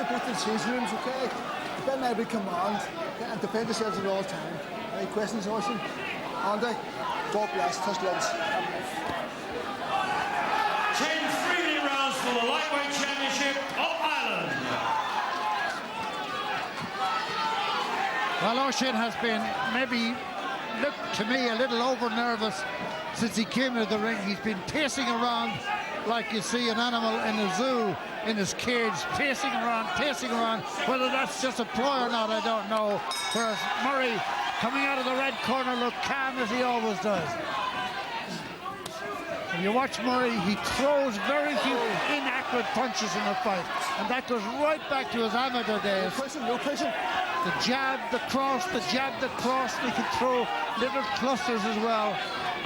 go to the change rooms, okay? Defend every command, okay? And defend yourselves at all time. Any questions, Ocean? Andy, God bless, touch gloves. 10 freely rounds for the lightweight championship of Ireland. Well, Ocean has been maybe, looked to me, a little over-nervous since he came into the ring. He's been pacing around like you see an animal in a zoo in his cage, pacing around. Whether that's just a ploy or not, I don't know. Whereas Murray, coming out of the red corner, looked calm as he always does. When you watch Murray, he throws very few inaccurate punches in the fight, and that goes right back to his amateur days. No pressure. The jab, the cross, the jab, the cross. He can throw little clusters as well.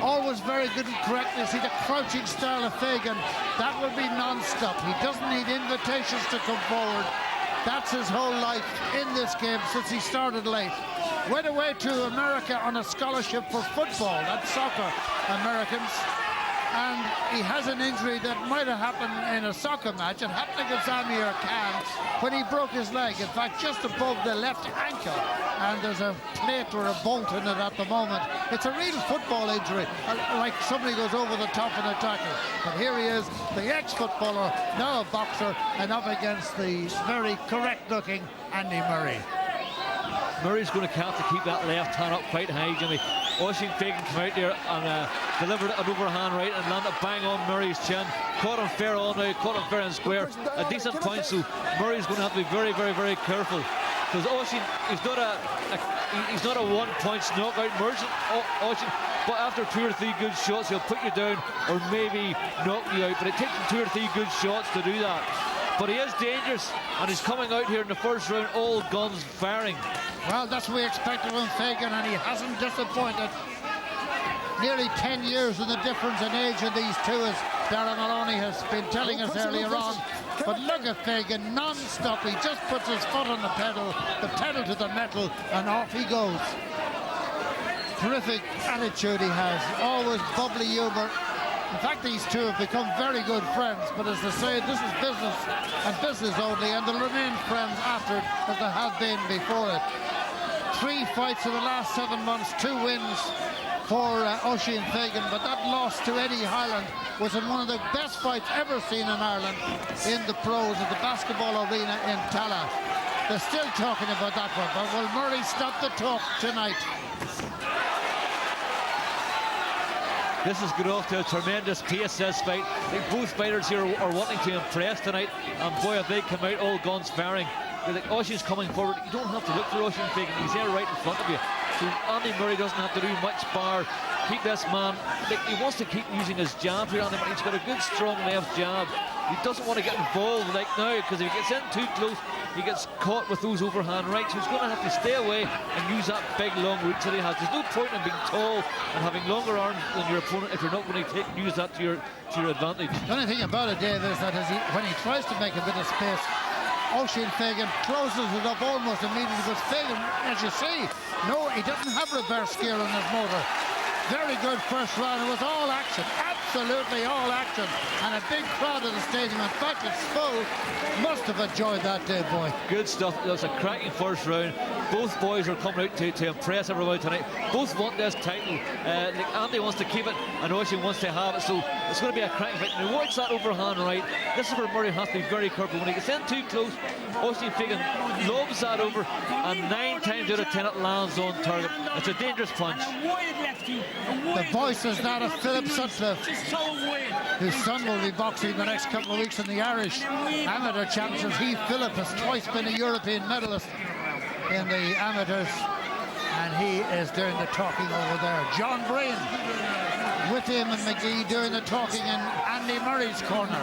Always very good and correct. You see the crouching style of Fagan. That will be non-stop. He doesn't need invitations to come forward. That's his whole life in this game since he started late. Went away to America on a scholarship for football. That's soccer, Americans. And he has an injury that might have happened in a soccer match. It happened against Amir Khan when he broke his leg, in fact, just above the left ankle. And there's a plate or a bolt in it at the moment. It's a real football injury, like somebody goes over the top in a tackle. But here he is, the ex-footballer, now a boxer, and up against the very correct-looking Andy Murray. Murray's going to have to keep that left hand up quite high, Jimmy. Oisin Fagan came out there and delivered an overhand right and landed bang on Murray's chin. Caught him fair on now, caught him fair and square. A decent point, so Murray's going to have to be very, very, very careful. Because Oisin, he's not a one-punch knockout merchant, Oisin, but after 2 or 3 good shots, he'll put you down or maybe knock you out. But it takes him 2 or 3 good shots to do that. But he is dangerous, and he's coming out here in the first round, all guns firing. Well, that's what we expected from Fagan, and he hasn't disappointed. Nearly 10 years in the difference in age of these two, as Darren Maloney has been telling us earlier on. But look at Fagan, non-stop. He just puts his foot on the pedal to the metal, and off he goes. Terrific attitude he has, always bubbly humor. In fact, these two have become very good friends, but as they say, this is business and business only, and they'll remain friends after it as they have been before it. 3 fights in the last 7 months, 2 wins for Oisin Fagan, but that loss to Eddie Hyland was in one of the best fights ever seen in Ireland in the pros at the basketball arena in Tala. They're still talking about that one, but will Murray stop the talk tonight? This is good off to a tremendous pace, this fight. I think both fighters here are wanting to impress tonight, and boy, if they come out all guns firing. Oisin's coming forward. You don't have to look for Oisin Fagan. He's there right in front of you. So Andy Murray doesn't have to do much bar. Keep this man. He wants to keep using his jab here, Andy Murray. He's got a good, strong left jab. He doesn't want to get involved like now, because if he gets in too close, he gets caught with those overhand rights. He's going to have to stay away and use that big, long reach that he has. There's no point in being tall and having longer arms than your opponent if you're not going to use that to your advantage. The only thing about it, Dave, is that when he tries to make a bit of space, Oisin Fagan closes it up almost immediately, because Fagan, as you see, no, he doesn't have reverse gear on his motor. Very good first round. It was all action, absolutely all action, and a big crowd at the stadium. In fact, it's full. Must have enjoyed that day, boy. Good stuff. That was a cracking first round. Both boys are coming out to impress everyone tonight. Both want this title. Andy wants to keep it, and Oisin wants to have it. So it's going to be a cracking fight. Now watch that overhand right. This is where Murray has to be very careful. When he gets in too close, Oisin Fagan lobs that over, and 9 times out of 10 it lands on target. It's a dangerous punch. The voice is that of Philip Sutcliffe, whose son will be boxing the next couple of weeks in the Irish amateur championships. Philip has twice been a European medalist in the amateurs, and he is doing the talking over there. John Breen with him and McGee doing the talking in Andy Murray's corner.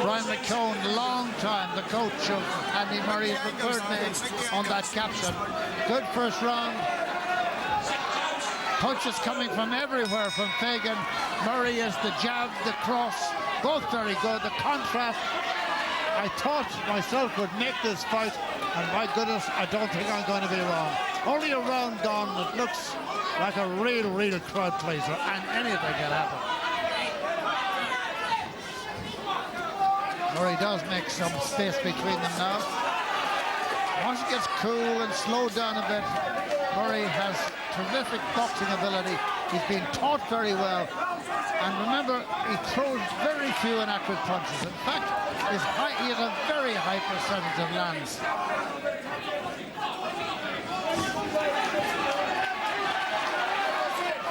Brian McCone, long time the coach of Andy Murray, is the third name on that caption. Good first round. Punches coming from everywhere from Fagan. Murray is the jab, the cross, both very good. The contrast, I thought myself would make this fight, and my goodness, I don't think I'm going to be wrong. Only a round gone. It looks like a real crowd pleaser, and anything can happen. Murray does make some space between them now. Once he gets cool and slowed down a bit, Murray has terrific boxing ability. He's been taught very well. And remember, he throws very few inaccurate punches. In fact, he has a very high percentage of lands.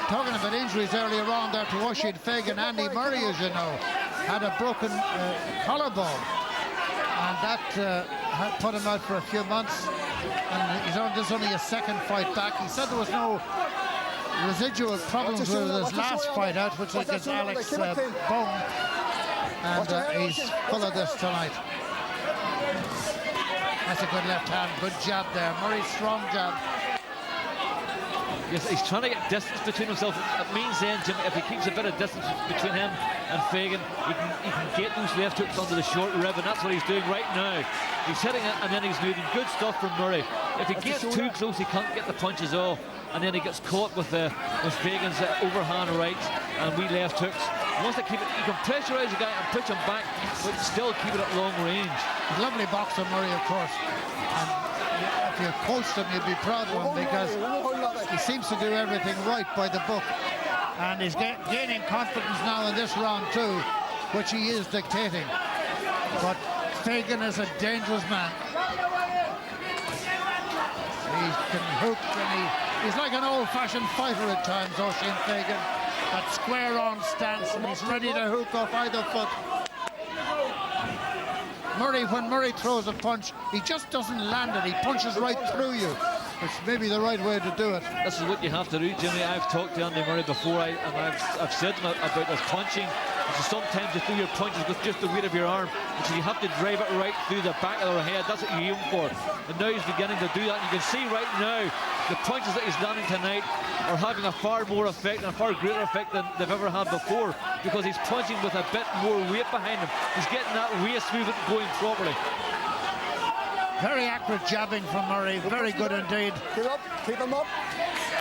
Talking about injuries earlier on there to Oisin Fagan, Andy Murray, as you know, had a broken collarbone. And that had put him out for a few months. And this is only his second fight back. He said there was no residual problems with his last fight out, which was against Alex Bone. And he's full of this tonight. That's a good left hand, good jab there. Murray's strong jab. Yes, he's trying to get distance between himself. It means then, Jim, if he keeps a bit of distance between him and Fagan, he can get those left hooks onto the short rib, and that's what he's doing right now. He's hitting it, and then he's moving. Good stuff from Murray. If he gets too close, he can't get the punches off, and then he gets caught with Fagan's overhand rights and wee left hooks. He wants to keep it. You can pressurize the guy and push him back, but still keep it at long range. Lovely boxer, Murray, of course. And if you coached him, you'd be proud of him, because he seems to do everything right by the book. And he's gaining confidence now in this round too, which he is dictating. But Fagan is a dangerous man. He can hook, and he's like an old-fashioned fighter at times, Oisin Fagan. That square-on stance, and he's ready to hook off either foot. Murray, when Murray throws a punch, he just doesn't land it. He punches right through you, which may be the right way to do it. This is what you have to do, Jimmy. I've talked to Andy Murray before, and I've said about this punching. So sometimes you throw your punches with just the weight of your arm, which you have to drive it right through the back of their head. That's what you aim for. And now he's beginning to do that. And you can see right now the punches that he's landing tonight are having a far more effect and a far greater effect than they've ever had before, because he's punching with a bit more weight behind him. He's getting that waist movement going properly. Very accurate jabbing from Murray, very good indeed. Keep him up.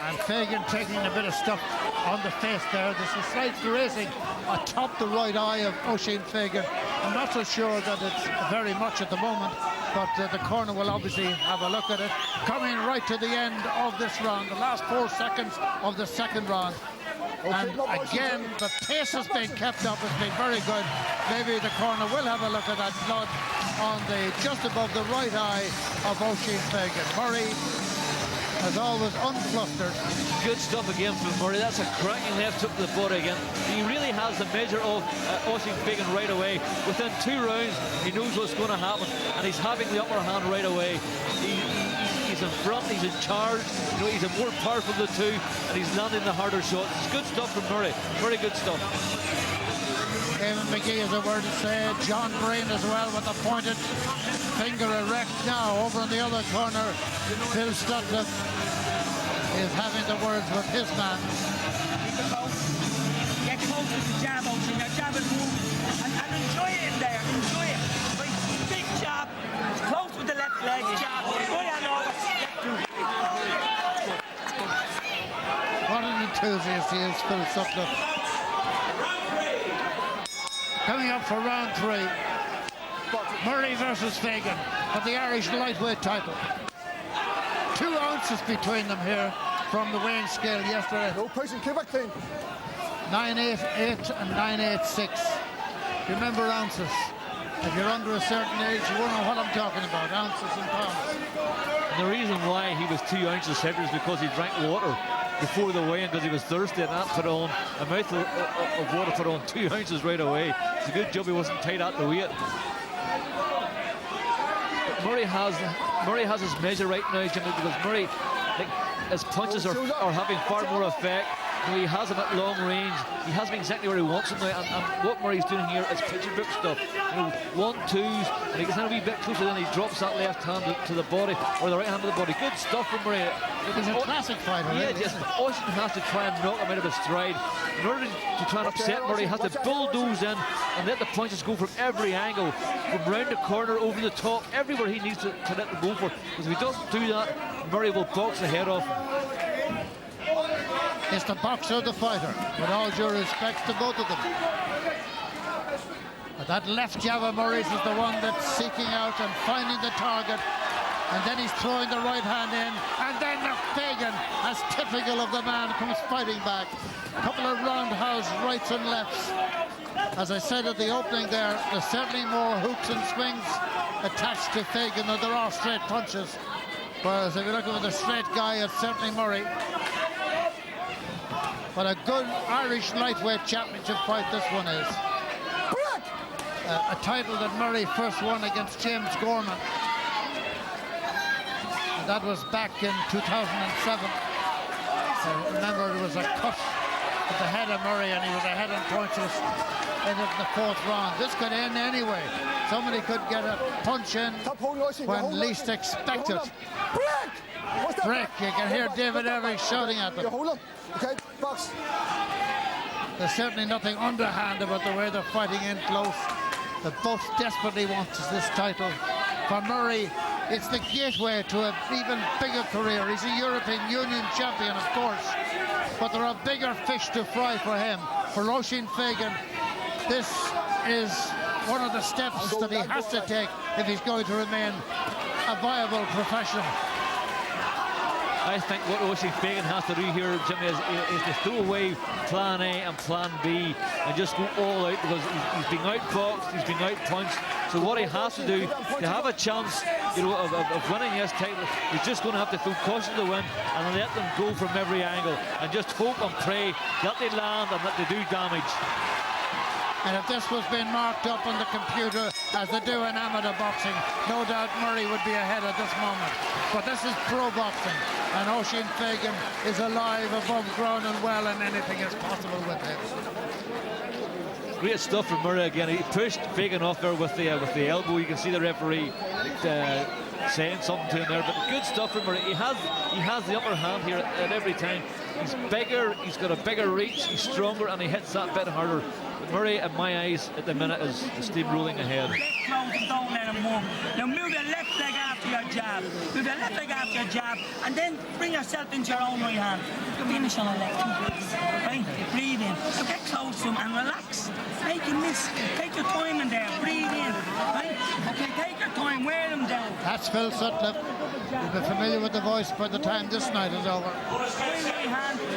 And Fagan taking a bit of stuff on the face there. There's a slight grazing atop the right eye of Oisin Fagan. I'm not so sure that it's very much at the moment, but the corner will obviously have a look at it. Coming right to the end of this round, the last 4 seconds of the second round. And again, the pace has been kept up. It's been very good. Maybe the corner will have a look at that blood on just above the right eye of Oisin Fagan. Murray, as always, unflustered. Good stuff again from Murray. That's a cracking left hook to the body again. He really has the measure of Oisin Fagan right away. Within 2 rounds, he knows what's going to happen, and he's having the upper hand right away. He's in front, he's in charge. You know, he's a more powerful of the two, and he's landing the harder shots. It's good stuff from Murray. Very good stuff. Eamon McGee has a word to say. John Breen as well with a pointed finger erect now. Over in the other corner, Phil Stutler is having the words with his man. Get close with the jab, Oisin. Your jab is moving. And enjoy it in there. Enjoy it. Big jab. Close with the left leg. Jab. What an enthusiast he is, Phil Stutler. Coming up for round 3. Murray versus Fagan for the Irish lightweight title. 2 ounces between them here from the weighing scale yesterday. No pushing, keep it clean. 988 and 986. Remember ounces. If you're under a certain age, you won't know what I'm talking about. Ounces and pounds. And the reason why he was 2 ounces heavier is because he drank water before the weigh-in, because he was thirsty, and that put on a mouthful of water, put on 2 ounces right away. It's a good job he wasn't tight at the weight. But Murray has his measure right now, Jimmy, because Murray, his punches are having far more effect. You know, he has him at long range. He has him exactly where he wants him now. And what Murray's doing here is picture book stuff. You know, 1-2s, and he gets in a wee bit closer, then he drops that left hand to the body, or the right hand to the body. Good stuff from Murray. He's a classic fighter. Yeah, yes, but Oisin has to try and knock him out of his stride. In order to try and upset Murray, he has to bulldoze in and let the punches go from every angle, from round the corner, over the top, everywhere he needs to let them go for. Because if he doesn't do that, Murray will box the head off him. It's the boxer, the fighter, with all due respect to both of them. That left jab of Murray's is the one that's seeking out and finding the target. And then he's throwing the right hand in. And then Fagan, as typical of the man, comes fighting back. A couple of roundhouse rights and lefts. As I said at the opening there's certainly more hooks and swings attached to Fagan than there are straight punches. Whereas if you're looking for the straight guy, it's certainly Murray. But a good Irish lightweight championship fight this one is. A title that Murray first won against James Gorman. And that was back in 2007. I remember there was a cut at the head of Murray and he was ahead on points. It ended in the 4th round. This could end anyway. Somebody could get a punch in when least expected. Break! You can hear David Evans shouting at them. Okay, box. There's certainly nothing underhand about the way they're fighting in close. They both desperately want this title. For Murray, it's the gateway to an even bigger career. He's a European Union champion, of course, but there are bigger fish to fry for him. For Oisin Fagan, this is one of the steps that he has to take if he's going to remain a viable professional. I think what Oisin Fagan has to do here, Jimmy, is to throw away plan A and plan B and just go all out, because he's being outboxed, he's being outpunched. So what he has to do to have a chance, you know, of winning this title, he's just going to have to throw caution to the wind and let them go from every angle and just hope and pray that they land and that they do damage. And if this was being marked up on the computer as they do in amateur boxing, no doubt Murray would be ahead at this moment. But this is pro boxing, and Oisin Fagan is alive, above ground and well, and anything is possible with him. Great stuff from Murray again. He pushed Fagan off there with the elbow. You can see the referee saying something to him there, but good stuff from Murray. He has the upper hand here at every time. He's bigger, he's got a bigger reach, he's stronger, and he hits that bit harder. But Murray, in my eyes, at the minute, is steamrolling ahead. Don't let him move. Now move the left leg after your jab. Move the left leg after your jab, and then bring yourself into your own right hand. You finish on the left, right? Breathe in. So get close to him and relax. Make him miss. Take your time in there. Breathe in. Right? Okay, take your time. Wear him down. That's Phil Sutcliffe. You'll be familiar with the voice by the time this night is over.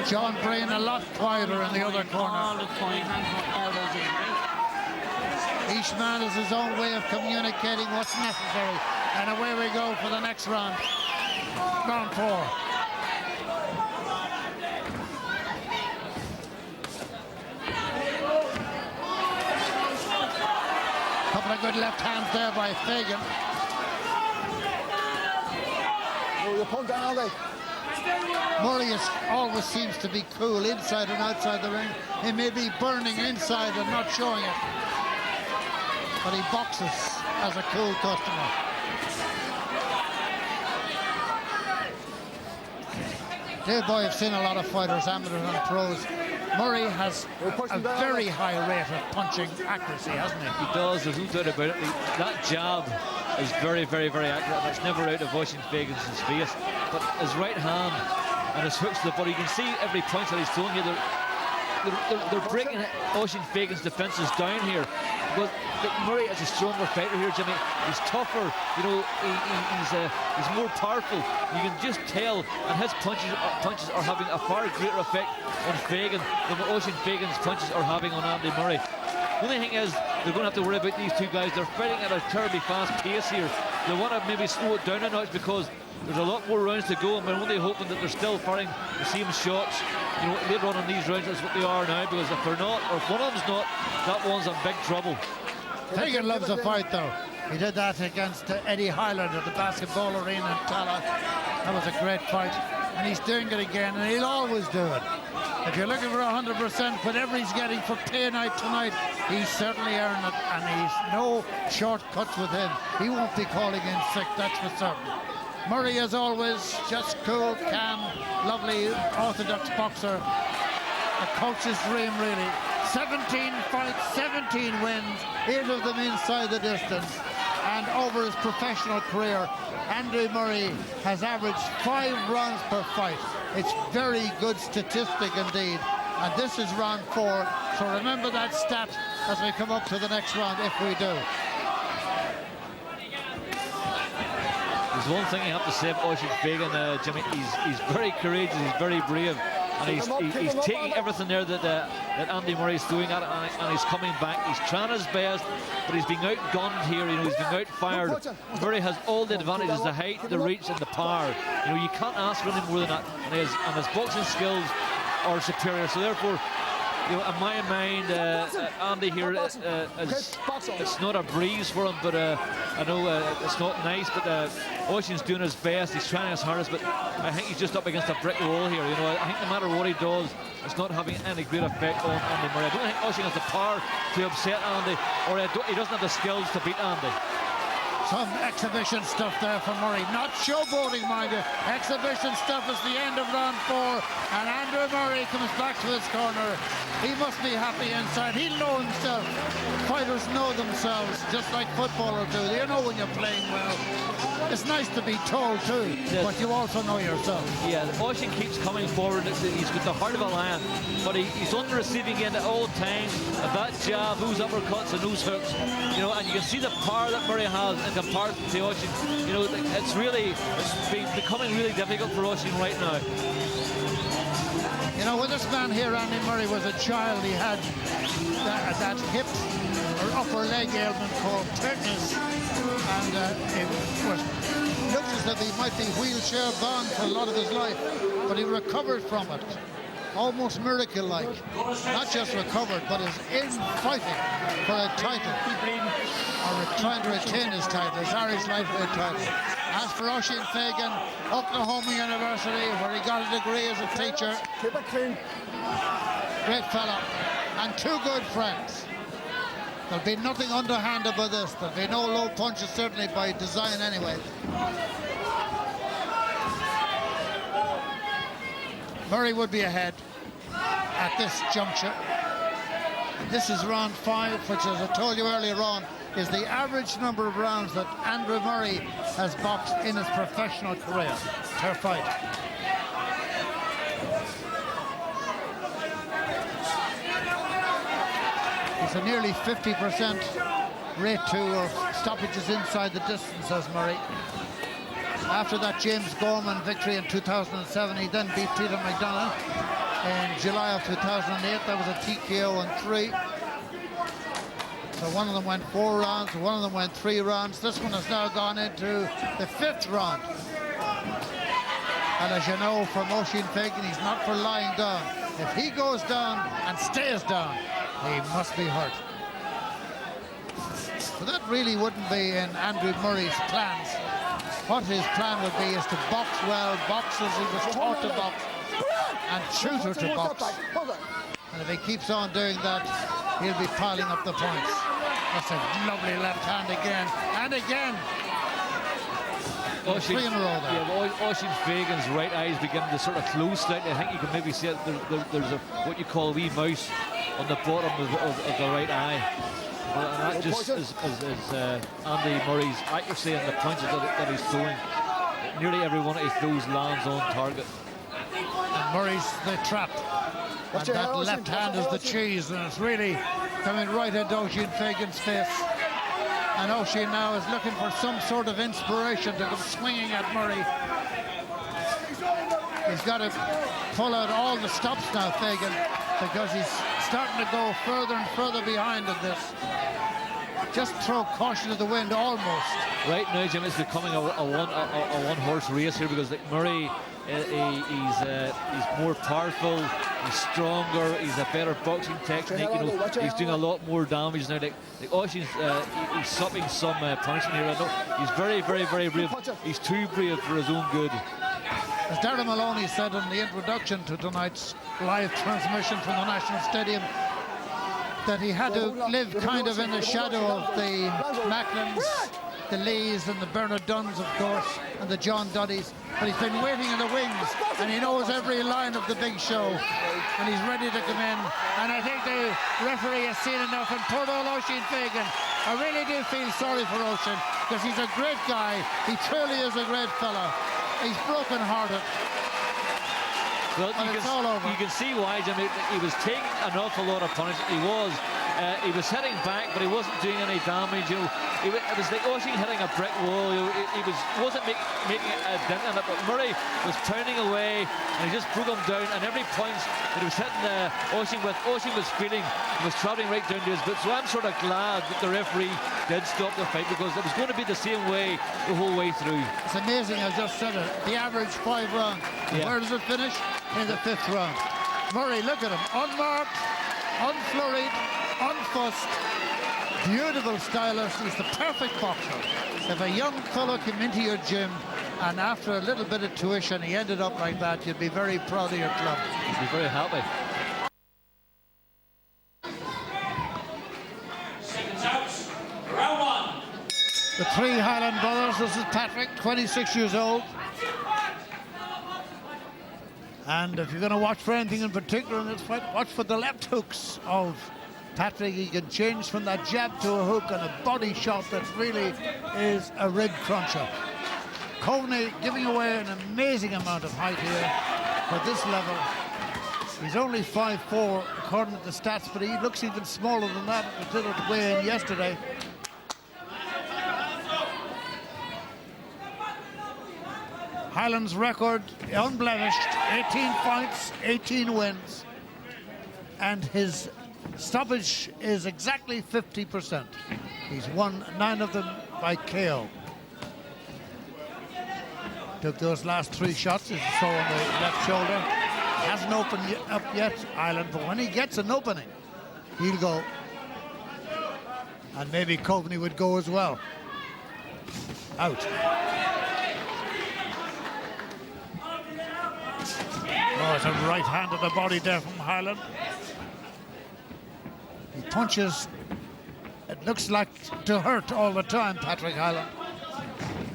John Breen a lot quieter in the other corner. Each man has his own way of communicating what's necessary. And away we go for the next round. Round 4. Couple of good left hands there by Fagan. Oh, you pulled down all day. Murray always seems to be cool inside and outside the ring. He may be burning inside and not showing it, but he boxes as a cool customer. Dave Boy, I've seen a lot of fighters, amateurs and pros. Murray has a very high rate of punching accuracy, hasn't he? He does, there's no doubt about it. That jab is very, very, very accurate. That's never out of Oisin Fagan's face. But his right hand and his hooks to the body, you can see every punch that he's throwing here. They're breaking Oisin Fagan's defences down here. But Murray is a stronger fighter here, Jimmy. He's tougher, you know, he's more powerful. You can just tell, and his punches are having a far greater effect on Fagan than what Oisin Fagan's punches are having on Andy Murray. The only thing is, they're going to have to worry about these two guys. They're fighting at a terribly fast pace here. They want to maybe slow it down a notch because there's a lot more rounds to go, and we're only hoping that they're still firing the same shots, you know, later on in these rounds. That's what they are now, because if they're not, or if one of them's not, that one's in big trouble. Fagan loves a fight, though. He did that against Eddie Hyland at the basketball arena in Tala. That was a great fight, and he's doing it again, and he'll always do it. If you're looking for 100%, whatever he's getting for pay night tonight, he's certainly earned it, and he's no shortcuts with him. He won't be calling in sick, that's for certain. Murray, as always, just cool, calm, lovely, orthodox boxer. A coach's dream, really. 17 fights, 17 wins, 8 of them inside the distance. And over his professional career, Andy Murray has averaged 5 rounds per fight. It's very good statistic indeed. And this is round 4. So remember that stat as we come up to the next round, if we do. There's one thing you have to say about Oisin Fagan, Jimmy. He's very courageous, he's very brave, and he's taking everything there that Andy Murray's doing at it, and he's coming back. He's trying his best, but he's being outgunned here. You know, he's being outfired. Murray has all the advantages: the height, the reach, and the power. You know, you can't ask for anything more than that. And his boxing skills are superior. So therefore, you know, in my mind, Andy here, it's not a breeze for him, but I know it's not nice, but Oisin's doing his best, he's trying his hardest, but I think he's just up against a brick wall here. You know, I think no matter what he does, it's not having any great effect on Andy Murray. I don't think Oisin has the power to upset Andy, or he doesn't have the skills to beat Andy. Some exhibition stuff there for Murray. Not showboating, mind you. Exhibition stuff is the end of round 4. And Andrew Murray comes back to his corner. He must be happy inside. He'll know himself. Fighters know themselves, just like footballers do. They know when you're playing well. It's nice to be told too, but you also know yourself. Yeah, Oisin keeps coming forward. He's got the heart of a lion, but he's on the receiving end at all times of that jab, those uppercuts and those hooks. You know, and you can see the power that Murray has in comparison to Oisin. You know, it's becoming really difficult for Oisin right now. You know, when this man here, Andy Murray, was a child, he had that hip or upper leg ailment called tetanus, and it looked as if he might be wheelchair bound for a lot of his life, but he recovered from it, almost miracle-like. Not just recovered, but is in fighting for a title, or trying to retain his title, his Irish lightweight title. As for Oisin Fagan, Oklahoma University, where he got a degree as a teacher. Keep it clean. Great fella, and 2 good friends. There'll be nothing underhand about this. There'll be no low punches, certainly by design anyway. Murray would be ahead at this juncture. This is round 5, which, as I told you earlier on, is the average number of rounds that Andrew Murray has boxed in his professional career per fight. It's a nearly 50% rate to stoppages inside the distance, says Murray. After that James Gorman victory in 2007, he then beat Peter McDonald in July of 2008. That was a TKO in 3. So one of them went 4 rounds, one of them went 3 rounds. This one has now gone into the 5th round. And as you know from Oisin Fagan, he's not for lying down. If he goes down and stays down, he must be hurt. But that really wouldn't be in Andrew Murray's plans. What his plan would be is to box well, box as he was taught to box, and tutor to box. And if he keeps on doing that, he'll be piling up the points. That's a lovely left hand again, and again. Oisin, 3 in a row there. Yeah, Oisin Fagan's right eye is beginning to sort of close slightly. I think you can maybe see it. There's what you call a wee mouse on the bottom of the right eye. And that just is Andy Murray's accuracy and the punches that he's throwing. Nearly every one of his throws lands on target. And Murray's the trap. And that left hand is the cheese, and it's really coming right into Oisin Fagan's face. And Oisin now is looking for some sort of inspiration to come swinging at Murray. He's got to pull out all the stops now, Fagan, because he's starting to go further and further behind in this. Just throw caution to the wind, almost. Right now, Jim, it's becoming a one-horse race here, because like Murray, he's more powerful, he's stronger, he's a better boxing technique. You know, he's doing a lot more damage now. Like Oisin's, he's supping some punishment here. I know he's very, very, very brave. He's too brave for his own good. As Darren Maloney said in the introduction to tonight's live transmission from the National Stadium, that he had to live kind of in the shadow of the Macklins, the Lees and the Bernard Dunns, of course, and the John Duddies. But he's been waiting in the wings, and he knows every line of the big show, and he's ready to come in. And I think the referee has seen enough, and poor old Oisin Fagan, I really do feel sorry for Oisin, because he's a great guy. He truly is a great fella. He's broken-hearted. Well, and it's all over. you can see why, Jimmy. He was taking an awful lot of punishment. He was hitting back, but he wasn't doing any damage. You know, it was like Oisin hitting a brick wall. You know, he wasn't making a dent in it, but Murray was pounding away, and he just broke him down. And every point that he was hitting Oisin was feeling, was travelling right down to his boots. So I'm sort of glad that the referee did stop the fight, because it was going to be the same way the whole way through. It's amazing, I just said it. The average 5 rounds. Yeah. Where does it finish? In the 5th round. Murray, look at him. Unmarked, unflurried, unfussed. Beautiful stylist. He's the perfect boxer. If a young fellow came into your gym and after a little bit of tuition he ended up like that, you'd be very proud of your club. You'd be very happy. Seconds out. Round 1. The 3 Hyland brothers. This is Patrick, 26 years old. And if you're going to watch for anything in particular in this fight, watch for the left hooks of Patrick. He can change from that jab to a hook and a body shot that really is a rib cruncher. Coveney giving away an amazing amount of height here for this level. He's only 5'4" according to the stats, but he looks even smaller than that at the little weigh-in yesterday. Hyland's record unblemished, 18 fights, 18 wins, and his stoppage is exactly 50%. He's won 9 of them by KO. Took those last 3 shots, as you saw on the left shoulder. Hasn't opened up yet, Hyland, but when he gets an opening, he'll go. And maybe Coveney would go as well. Out. Oh, it's a right hand to the body there from Hyland. He punches, it looks like to hurt all the time, Patrick Hyland.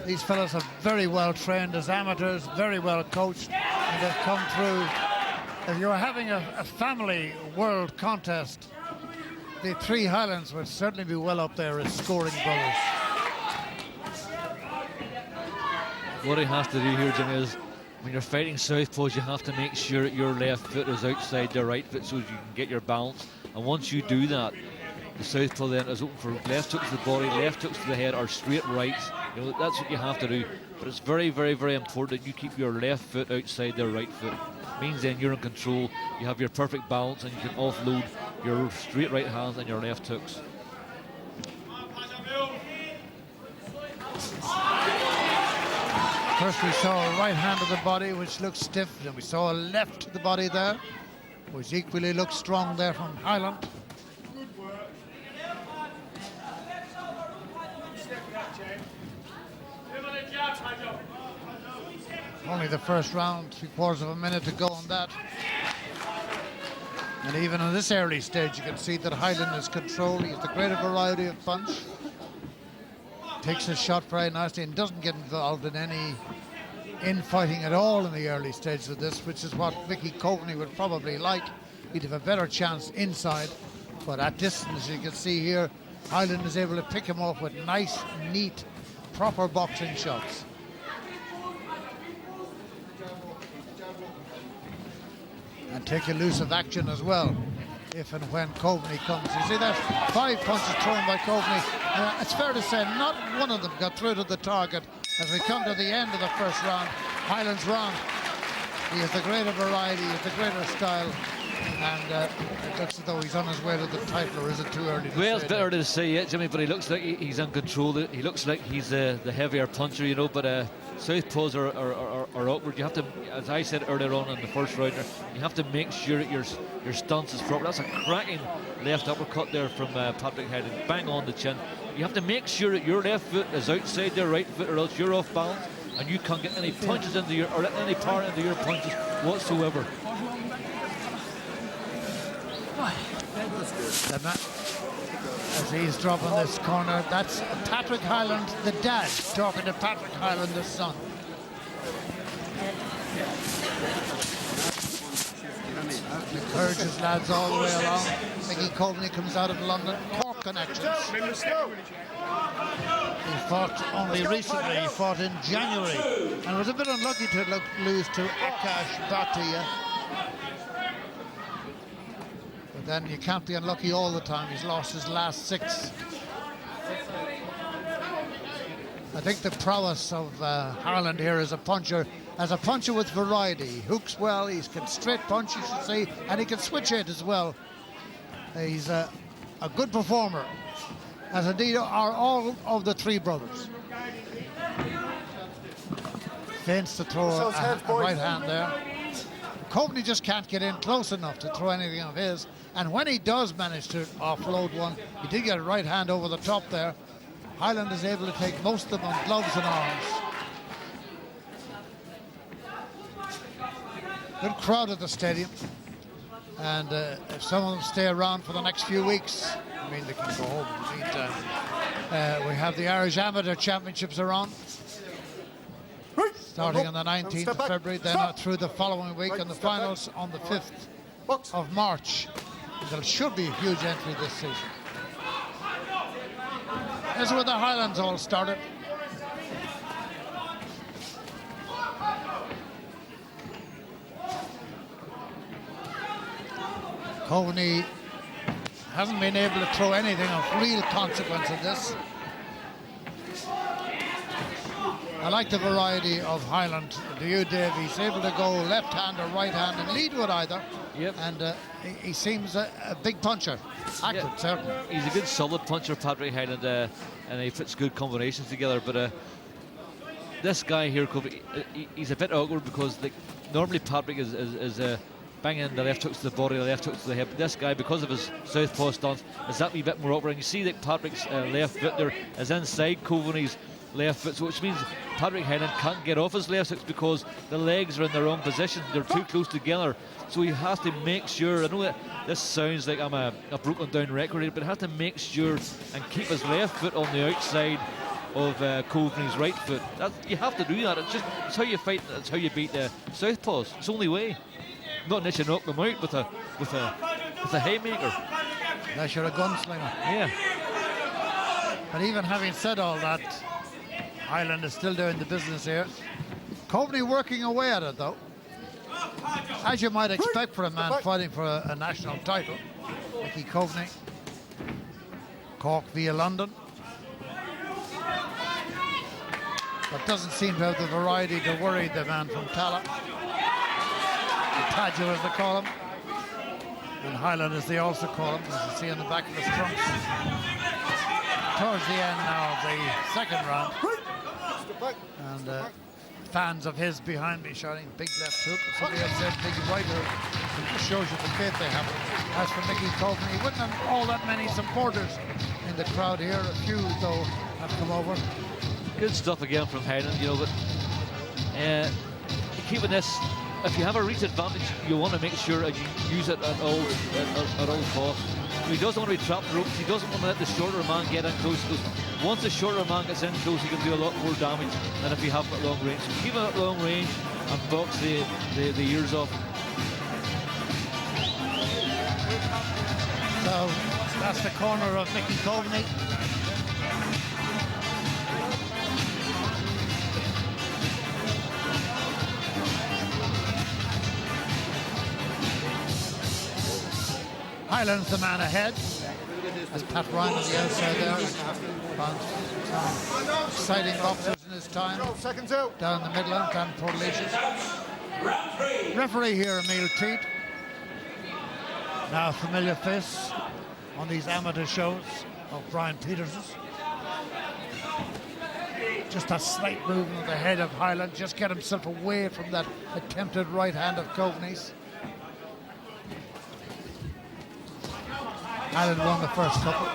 These fellas are very well trained as amateurs, very well coached, and they've come through. If you're having a family world contest, the 3 Hylands would certainly be well up there as scoring brothers. What he has to do here, Jimmy, is when you're fighting southpaws, you have to make sure that your left foot is outside the right foot so you can get your balance. And once you do that, the southpaw then is open for left hooks to the body, left hooks to the head, or straight rights. You know, that's what you have to do. But it's very, very, very important that you keep your left foot outside the right foot. It means then you're in control, you have your perfect balance, and you can offload your straight right hands and your left hooks. First we saw a right hand to the body, which looks stiff, and we saw a left to the body there, which equally looks strong there from Hyland. Only the first round, 3/4 of a minute to go on that. And even in this early stage, you can see that Hyland is controlled. He has the greater variety of punch. Takes his shot very nicely and doesn't get involved in any infighting at all in the early stages of this, which is what Mickey Coveney would probably like. He'd have a better chance inside, but at distance, you can see here, Hyland is able to pick him off with nice, neat, proper boxing shots. And take elusive action as well, if and when Coveney comes. You see that? 5 punches thrown by Coveney. It's fair to say not one of them got through to the target. As we come to the end of the first round, Hyland's wrong. He has the greater variety, he has the greater style, and it looks as though he's on his way to the title, or is it too early to say? Well, it's better to say it, Jimmy, but he looks like he's in control. He looks like he's the heavier puncher, you know, but southpaws are awkward. You have to, as I said earlier on in the first round, you have to make sure that your stance is proper. That's a cracking left uppercut there from Patrick Hyland, bang on the chin. You have to make sure that your left foot is outside the right foot, or else you're off balance and you can't get any punches into your, or any power into your punches whatsoever. As he's dropping this corner, that's Patrick Hyland, the dad, talking to Patrick Hyland, the son. Encourages lads all the way along. Mickey Coveney comes out of London, Cork connections. He fought only recently, he fought in January, and was a bit unlucky to lose to Akash Bhatia then you can't be unlucky all the time. He's lost his last 6. I think the prowess of Hyland here as a puncher with variety. He hooks well, he can straight punch, you should say, and he can switch it as well. He's a good performer, as indeed are all of the 3 brothers. Feints to throw a right hand there. Coveney just can't get in close enough to throw anything of his, and when he does manage to offload one, he did get a right hand over the top there. Hyland is able to take most of them on gloves and arms. Good crowd at the stadium, and if some of them stay around for the next few weeks, I mean, they can go home in the meantime. We have the Irish Amateur Championships around, starting on the 19th of February, then through the following week, and the finals on the 5th of March. There should be a huge entry this season. This is where the Highlands all started. Coveney hasn't been able to throw anything of real consequence in this. I like the variety of Hyland. Do you, Dave? He's able to go left hand or right hand and lead with either. Yep. And he seems a big puncher. Accurate, certainly. He's a good solid puncher, Patrick Hyland, and he puts good combinations together. But this guy here, he's a bit awkward because normally Patrick is banging the left hooks to the body, the left hooks to the head. But this guy, because of his southpaw stance, is that wee bit more awkward. And you see that Patrick's left foot there is inside Coveney's left foot, which means Patrick Hyland can't get off his left hooks because the legs are in the wrong position. They're too close together. So he has to make sure, I know that this sounds like I'm a broken down record here, but he has to make sure and keep his left foot on the outside of Coveney's right foot. You have to do that. It's how you fight. It's how you beat the southpaws. It's the only way. Not unless you knock them out with a haymaker. Unless you're a gunslinger. Yeah. But even having said all that, Hyland is still doing the business here. Coveney working away at it, though. As you might expect for a man fighting for a national title. Mickey Coveney. Cork via London. But doesn't seem to have the variety to worry the man from Tala. The Tadger, as they call him. And Hyland, as they also call him, as you see on the back of his trunks. Towards the end now of the second round. And fans of his behind me shouting big left hook. Somebody else said big right hook. It just shows you the faith they have. As for Mickey Coveney, he wouldn't have all that many supporters in the crowd here. A few, though, have come over. Good stuff again from Hyland, but keeping this, if you have a reach advantage, you want to make sure that you use it at all costs. He doesn't want to be trapped ropes. He doesn't want to let the shorter man get in close. Because once the shorter man gets in close, he can do a lot more damage than if you have it at long range. So keep it at long range and box the ears off. So that's the corner of Mickey Coveney. Hyland's the man ahead. As Pat Ryan on the outside there. Found some exciting boxers in his time. Down the Midlands and Port Leases. Referee here, Emil Teat. Now a familiar face on these amateur shows of Brian Peters's. Just a slight movement of the head of Hyland. Just get himself away from that attempted right hand of Coveney's. Hyland won the first couple.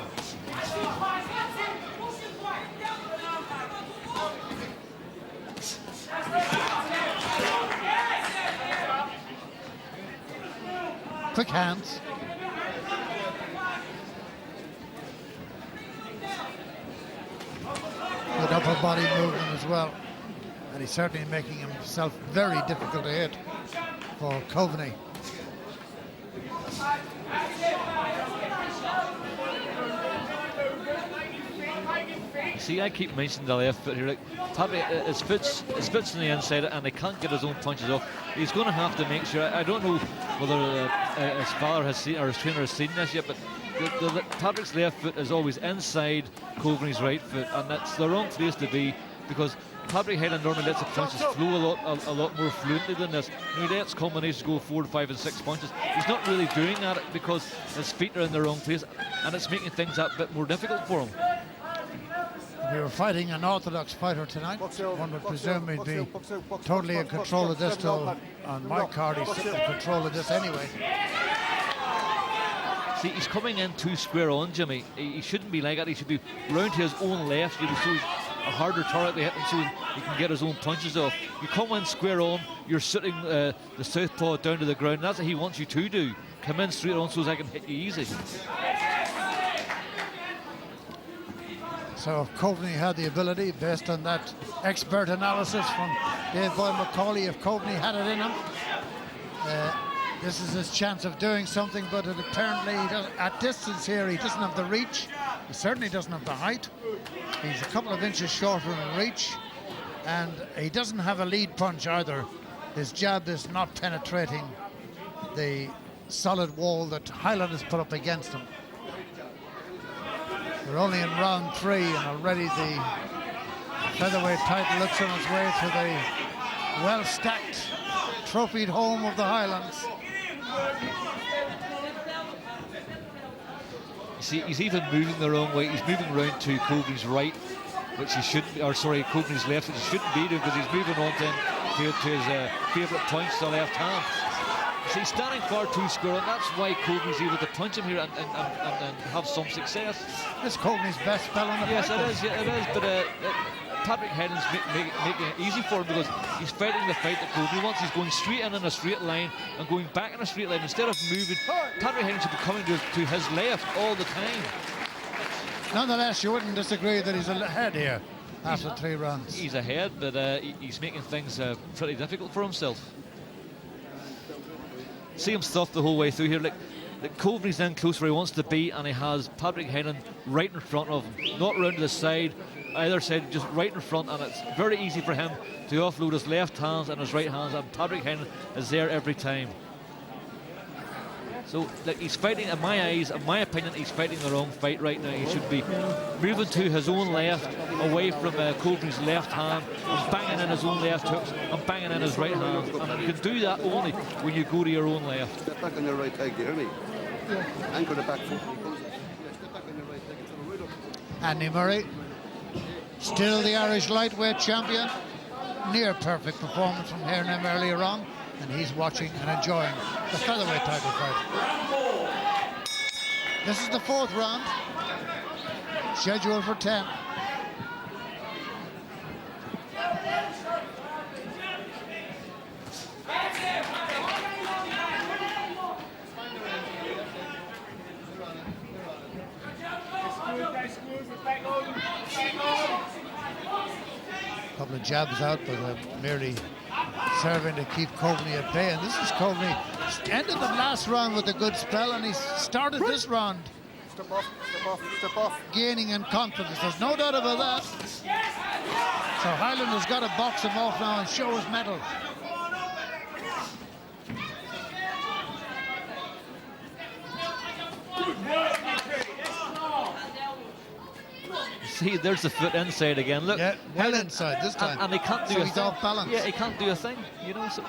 Quick hands. Good upper body movement as well. And he's certainly making himself very difficult to hit for Coveney. See, I keep mentioning the left foot here. Probably his foot's on the inside and they can't get his own punches off. He's going to have to make sure. I don't know whether his father has seen or his trainer has seen this yet, but Patrick's left foot is always inside Coveney's right foot, and that's the wrong place to be, because Patrick Hyland normally lets the punches flow a lot more fluently than this. He lets combinations go 4, 5 and 6 punches. He's not really doing that because his feet are in the wrong place, and it's making things that bit more difficult for him. We were fighting an orthodox fighter tonight. One would presume he'd be totally in control of this, though on my card he's in control of this anyway. See, he's coming in too square on, Jimmy. He shouldn't be like that. He should be round to his own left, you know, so he's a harder target to hit him, so he can get his own punches off. You come in square on, you're sitting the southpaw down to the ground. That's what he wants you to do. Come in straight on so I can hit you easy. So if Coveney had the ability, based on that expert analysis from Dave Boyle McCauley, if Coveney had it in him, this is his chance of doing something, but apparently at distance here he doesn't have the reach. He certainly doesn't have the height. He's a couple of inches shorter in reach, and he doesn't have a lead punch either. His jab is not penetrating the solid wall that Hyland has put up against him. We're only in round 3, and already the featherweight title looks on its way to the well-stacked, trophied home of the Highlands. You see, he's even moving the wrong way. He's moving round to Coveney's right, which he shouldn't be, or sorry, Coveney's left, which he shouldn't be doing, because he's moving on to his favourite points, the left hand. So he's standing far too square, and that's why Coveney's able to punch him here and have some success. It's Coveney's best spell on the Yes, fight. it is, but Patrick Hyland's making it easy for him, because he's fighting the fight that Coveney wants. He's going straight in a straight line and going back in a straight line. Instead of moving, Patrick Hyland should be coming to his left all the time. Nonetheless, you wouldn't disagree that he's ahead here after 3 rounds. He's ahead, but he's making things pretty difficult for himself. See him stuffed the whole way through here. Like Coveney's in close where he wants to be, and he has Patrick Hyland right in front of him, not round to the side, either side, just right in front, and it's very easy for him to offload his left hands and his right hands, and Patrick Hyland is there every time. So like, he's fighting, in my eyes, in my opinion, he's fighting the wrong fight right now. He should be moving to his own left, away from Coveney's left hand, and banging in his own left hooks and banging in his right hand. And you can do that only when you go to your own left. Step back on your right leg, you hear me? Anchor the back foot. Step back on your right leg, it's right up. Andy Murray, still the Irish lightweight champion. Near perfect performance from him earlier on, and he's watching and enjoying the featherweight title fight. This is the 4th round, scheduled for 10. Couple of jabs out, but merely serving to keep Coveney at bay. And this is Coveney. Ended the last round with a good spell, and he started this round Step off, step off, step off. gaining in confidence. There's no doubt about that. So Hyland has got to box him off now and show his mettle. See, there's the foot inside again. Look, Yeah, well inside this time. and he can't do So a he's thing. off balance. Yeah, he can't do a thing, you know. So.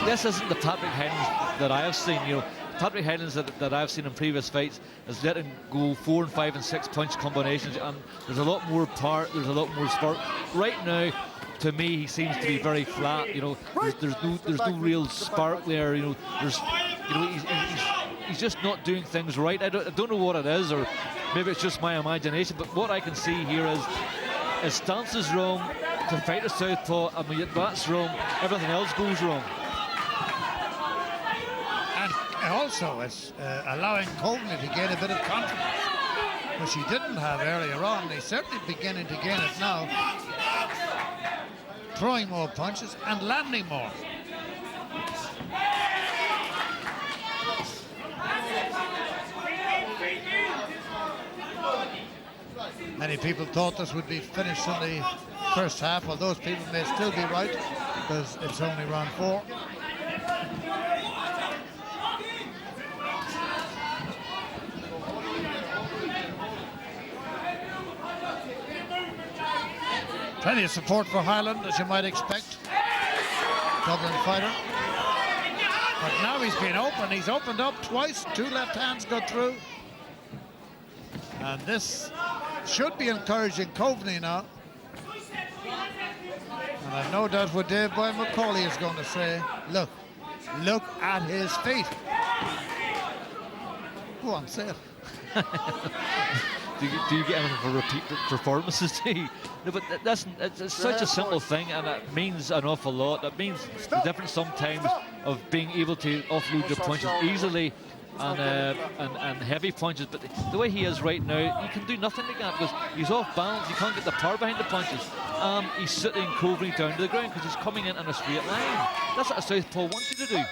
This isn't the Patrick Hyland that I have seen, you know. Patrick Hyland that I've seen in previous fights is letting go 4 and 5 and 6 punch combinations, and there's a lot more power, there's a lot more spark. Right now, to me, he seems to be very flat, you know. There's no real spark there, you know. He's just not doing things right. I don't know what it is, or maybe it's just my imagination, but what I can see here is his stance is wrong. To fight a southpaw, I mean, that's wrong. Everything else goes wrong. And also it's allowing Coveney to gain a bit of confidence, which he didn't have earlier on. He's certainly beginning to gain it now. Throwing more punches and landing more. Many people thought this would be finished in the first half, well, those people may still be right because it's only round 4. Plenty of support for Hyland, as you might expect. Dublin fighter. But now he's been open. He's opened up twice. 2 left hands go through. And this should be encouraging Coveney now. And I've no doubt what Dave Boy McCauley is going to say. Look at his feet. Go on, say it. Do you get anything for repeat performances? No, but it's such a simple thing, and it means an awful lot. It means the difference sometimes of being able to offload your punches easily and heavy punches. But the way he is right now, you can do nothing like that because he's off balance. You can't get the power behind the punches. He's sitting Coveney down to the ground because he's coming in a straight line. That's what a southpaw wants you to do.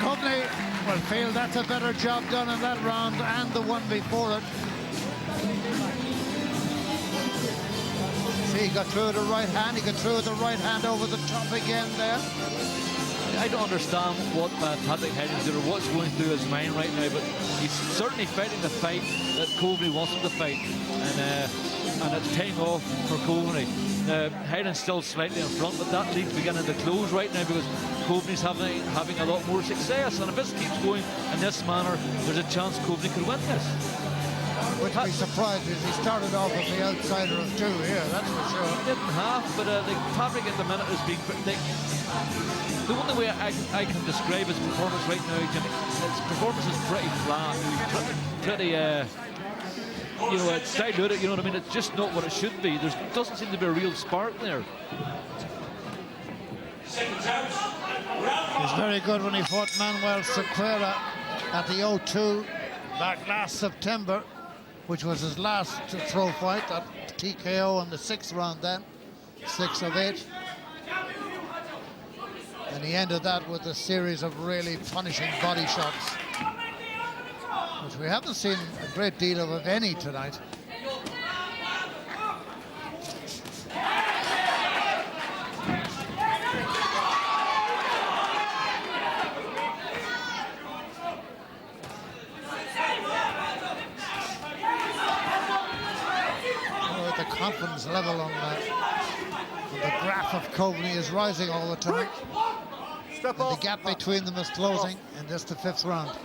Coveney will feel that's a better job done in that round and the one before it. See, he got through the right hand. He got through the right hand over the top again there. I don't understand what Patrick Healy's doing or what's going through his mind right now, but he's certainly fighting the fight that Coveney wants him to fight, and it's paying off for Coveney. Hyland's still slightly in front, but that lead's beginning to close right now because Coveney's having a lot more success, and if this keeps going in this manner, there's a chance Coveney could win this. Wouldn't be surprised if he started off with the outsider of 2 here, that's for sure. He didn't have, but Patrick at the minute is being the only way I can describe his performance right now, Jimmy, his performance is pretty flat, pretty you know, it's diluted, you know what I mean? It's just not what it should be. There doesn't seem to be a real spark there. He's very good when he fought Manuel Sequeira at the O2 back last September, which was his last throw fight, that TKO in the 6th round then, 6 of 8. And he ended that with a series of really punishing body shots, which we haven't seen a great deal of any tonight. Oh, the confidence level on the graph of Coveney is rising all the time. And the gap between them is closing in this, the 5th round.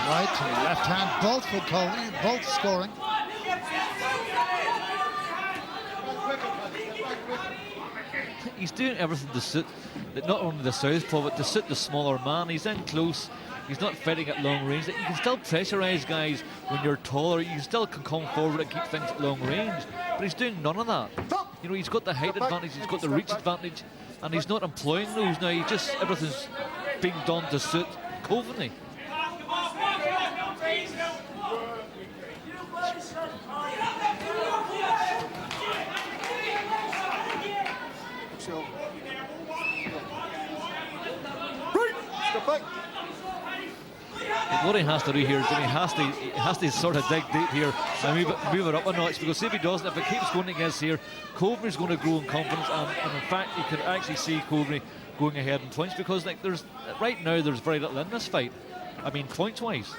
Right and left hand, both for Coveney, both scoring. He's doing everything to suit not only the southpaw but to suit the smaller man. He's in close, he's not fighting at long range. You can still pressurise guys when you're taller, you still can come forward and keep things at long range, but he's doing none of that. You know, he's got the height advantage, he's got the reach advantage, and he's not employing those now. Everything's being done to suit Coveney. What he has to do here is he has to sort of dig deep here and move it up a notch, because if he doesn't, if it keeps going against here, Coveney's going to grow in confidence, and in fact you could actually see Coveney going ahead in points, because right now there's very little in this fight. I mean, points wise,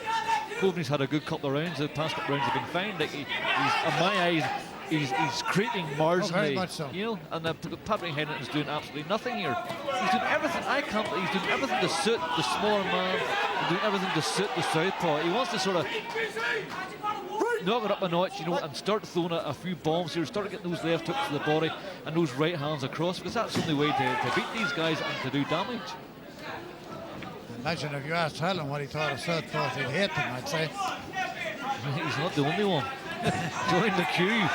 Coveney's had a good couple of rounds. The past couple of rounds have been fine. He's in my eyes, he's creeping marginally, very much so. You know, and Patrick Hyland is doing absolutely nothing here. He's doing everything. He's doing everything to suit the smaller man. He's doing everything to suit the southpaw. He wants to sort of knock it up a notch, you know, and start throwing a few bombs here, start getting those left hooks to the body and those right hands across, because that's the only way to beat these guys and to do damage. Imagine if you asked Hyland what he thought of southpaws, he'd hate them, I'd say. He's not the only one. Join the queue.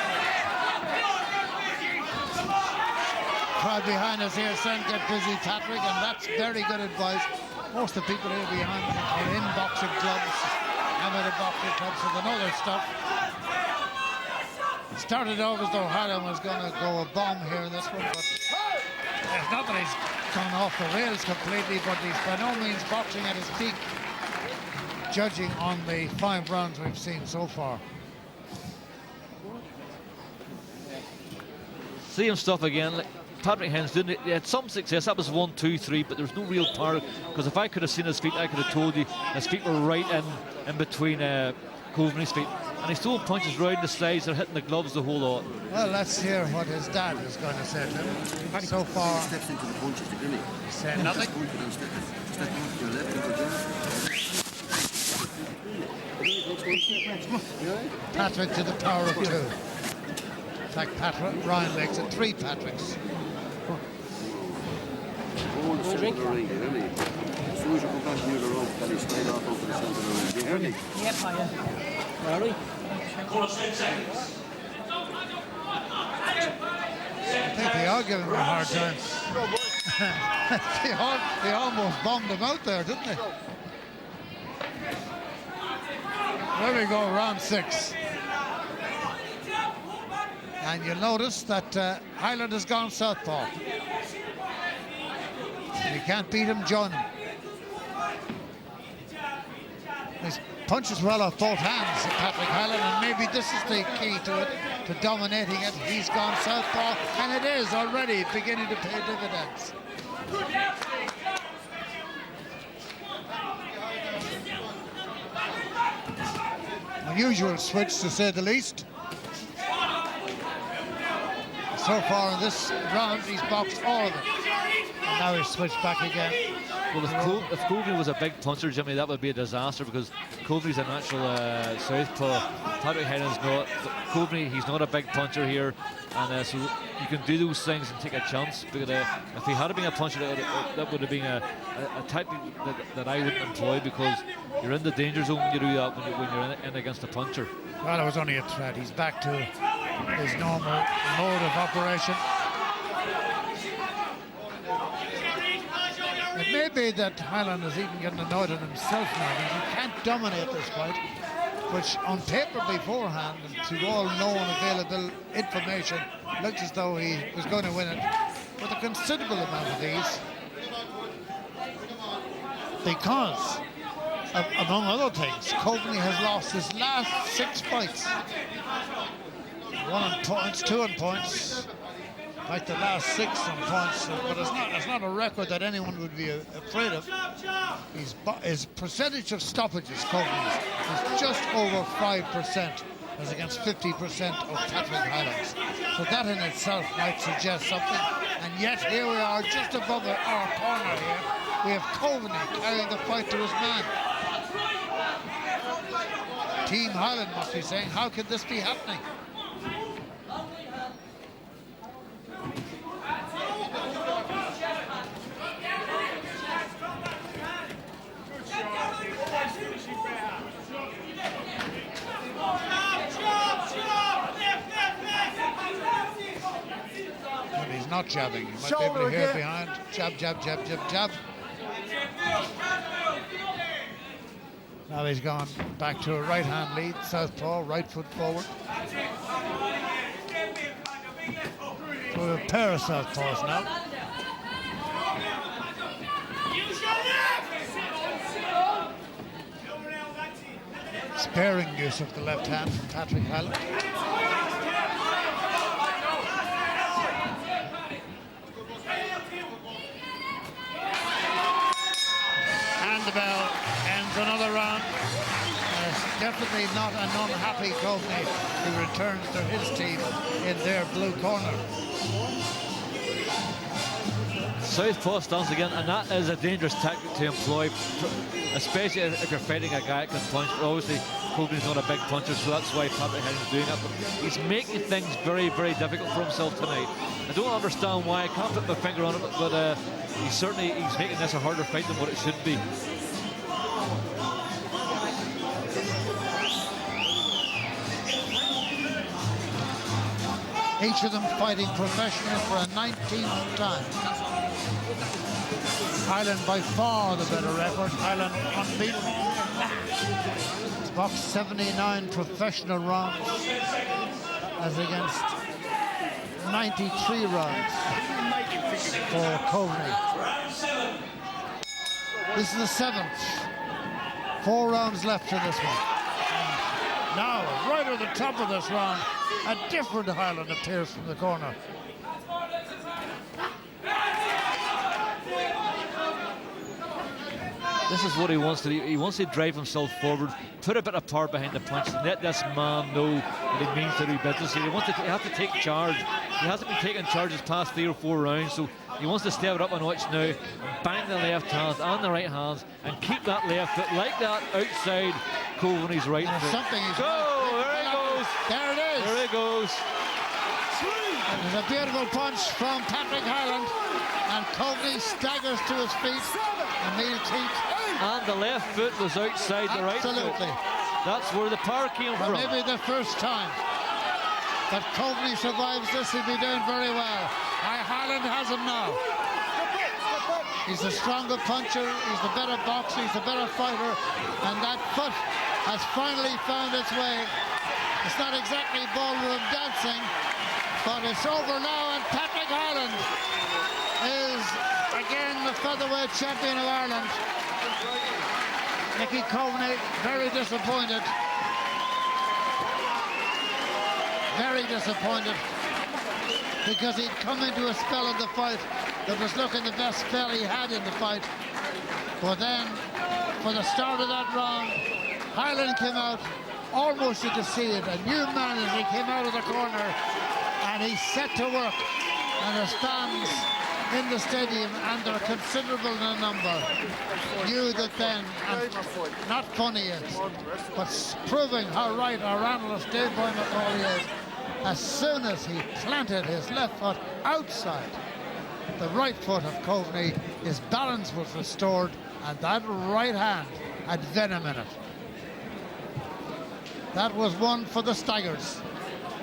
Crowd behind us here saying get busy, Patrick, and that's very good advice. Most of the people here behind me are in boxing clubs, amateur boxing clubs, so they know their stuff. It started off as though Hyland was going to go a bomb here in this one, but it's not that he's gone off the rails completely, but he's by no means boxing at his peak, judging on the 5 rounds we've seen so far. Same stuff again. Like Patrick Hens didn't. He had some success. That was 1, 2, 3, but there was no real power. Because if I could have seen his feet, I could have told you his feet were right in between Coveney's feet. And he's throwing punches right in the slides. They're hitting the gloves the whole lot. Well, let's hear what his dad is going to say to him. So far, Steps into the punches, the Grimmy. he said nothing. Step into your left into your jab. Patrick to the power of 2. In fact, Ryan makes it 3 Patricks. Hold the center of the ring, you hear me? As soon as you come back near the rope, then you slide off over the center of the ring, you hear me? Yep, fire. Ready? Corner 10 seconds. I think they are giving him a hard time. they almost bombed him out there, didn't they? There we go, round 6. And you'll notice that Hyland has gone southpaw. You can't beat him, John. His punches well off both hands, Patrick Hyland, and maybe this is the key to it, to dominating it. He's gone southpaw, and it is already beginning to pay dividends. Unusual switch, to say the least. So far in this round, he's boxed all of it. And now he's switched back again. Well, if Coveney was a big puncher, Jimmy, that would be a disaster because Coveney's a natural southpaw. Patrick Hyland's not. Coveney, he's not a big puncher here, and so you can do those things and take a chance. Because if he had been a puncher, that would have been a tactic that I wouldn't employ, because you're in the danger zone when you do that when you're in against a puncher. Well, it was only a threat. He's back to his normal mode of operation. It may be that Hyland is even getting annoyed at himself now. He can't dominate this fight, which on paper beforehand and to all known available information looked as though he was going to win it with a considerable amount of ease. Because, among other things, Coveney has lost his last 6 fights. 1 on points, 2 on points. Like the last 6 on points, but it's not a record that anyone would be afraid of. His percentage of stoppages, Coveney's, is just over 5%, as against 50% of Patrick Hyland's. So that in itself might suggest something. And yet here we are, just above our corner here. We have Coveney carrying the fight to his man. Team Hyland must be saying, how can this be happening? And he's not jabbing. You might be able to hear behind. Jab, jab, jab, jab, jab. Now he's gone back to a right-hand lead, southpaw, right foot forward. So we have a pair of southpaws now. Sparing use of the left hand from Patrick Hyland. And the bell ends another round. It's definitely not an unhappy Coveney who returns to his team in their blue corner. Southpaw stance again, and that is a dangerous tactic to employ, especially if you're fighting a guy that can punch. But obviously, Coveney's not a big puncher, so that's why Patrick Hyland's doing it. But he's making things very, very difficult for himself tonight. I don't understand why. I can't put my finger on it, but he's making this a harder fight than what it should be. Each of them fighting professionally for a 19th time. Hyland by far the better record. Hyland unbeaten. It's boxed 79 professional rounds as against 93 rounds for Coveney. This is the 7th. 4 rounds left in this one. And now, right at the top of this round, a different Hyland appears from the corner. This is what he wants to do. He wants to drive himself forward, put a bit of power behind the punches, and let this man know what he means to do business here. He has to take charge. He hasn't been taking charges past 3 or 4 rounds, so he wants to step it up a notch now, bang the left hands and the right hands, and keep that left foot like that outside Coveney's right foot. Something is there he goes. There it is. There he goes. There's a beautiful punch from Patrick Hyland, and Coveney staggers to his feet. Emil Keith. And the left foot was outside the right foot. Absolutely. That's where the power came from. Maybe the first time that Coveney survives this, he'll be doing very well. Hyland has him now. He's the stronger puncher, he's the better boxer, he's the better fighter, and that foot has finally found its way. It's not exactly ballroom dancing, but it's over now, and Patrick Hyland is again the featherweight champion of Ireland. Nicky Coveney very disappointed. Very disappointed, because he'd come into a spell in the fight that was looking the best spell he had in the fight. But then, for the start of that round, Hyland came out, almost you could see it, a new man as he came out of the corner, and he set to work. And the fans in the stadium, and they're considerable in number, knew that then, and not funny is, but proving how right our analyst Dave Boy McCauley is, as soon as he planted his left foot outside the right foot of Coveney, his balance was restored, and that right hand had venom in it. That was one for the staggers,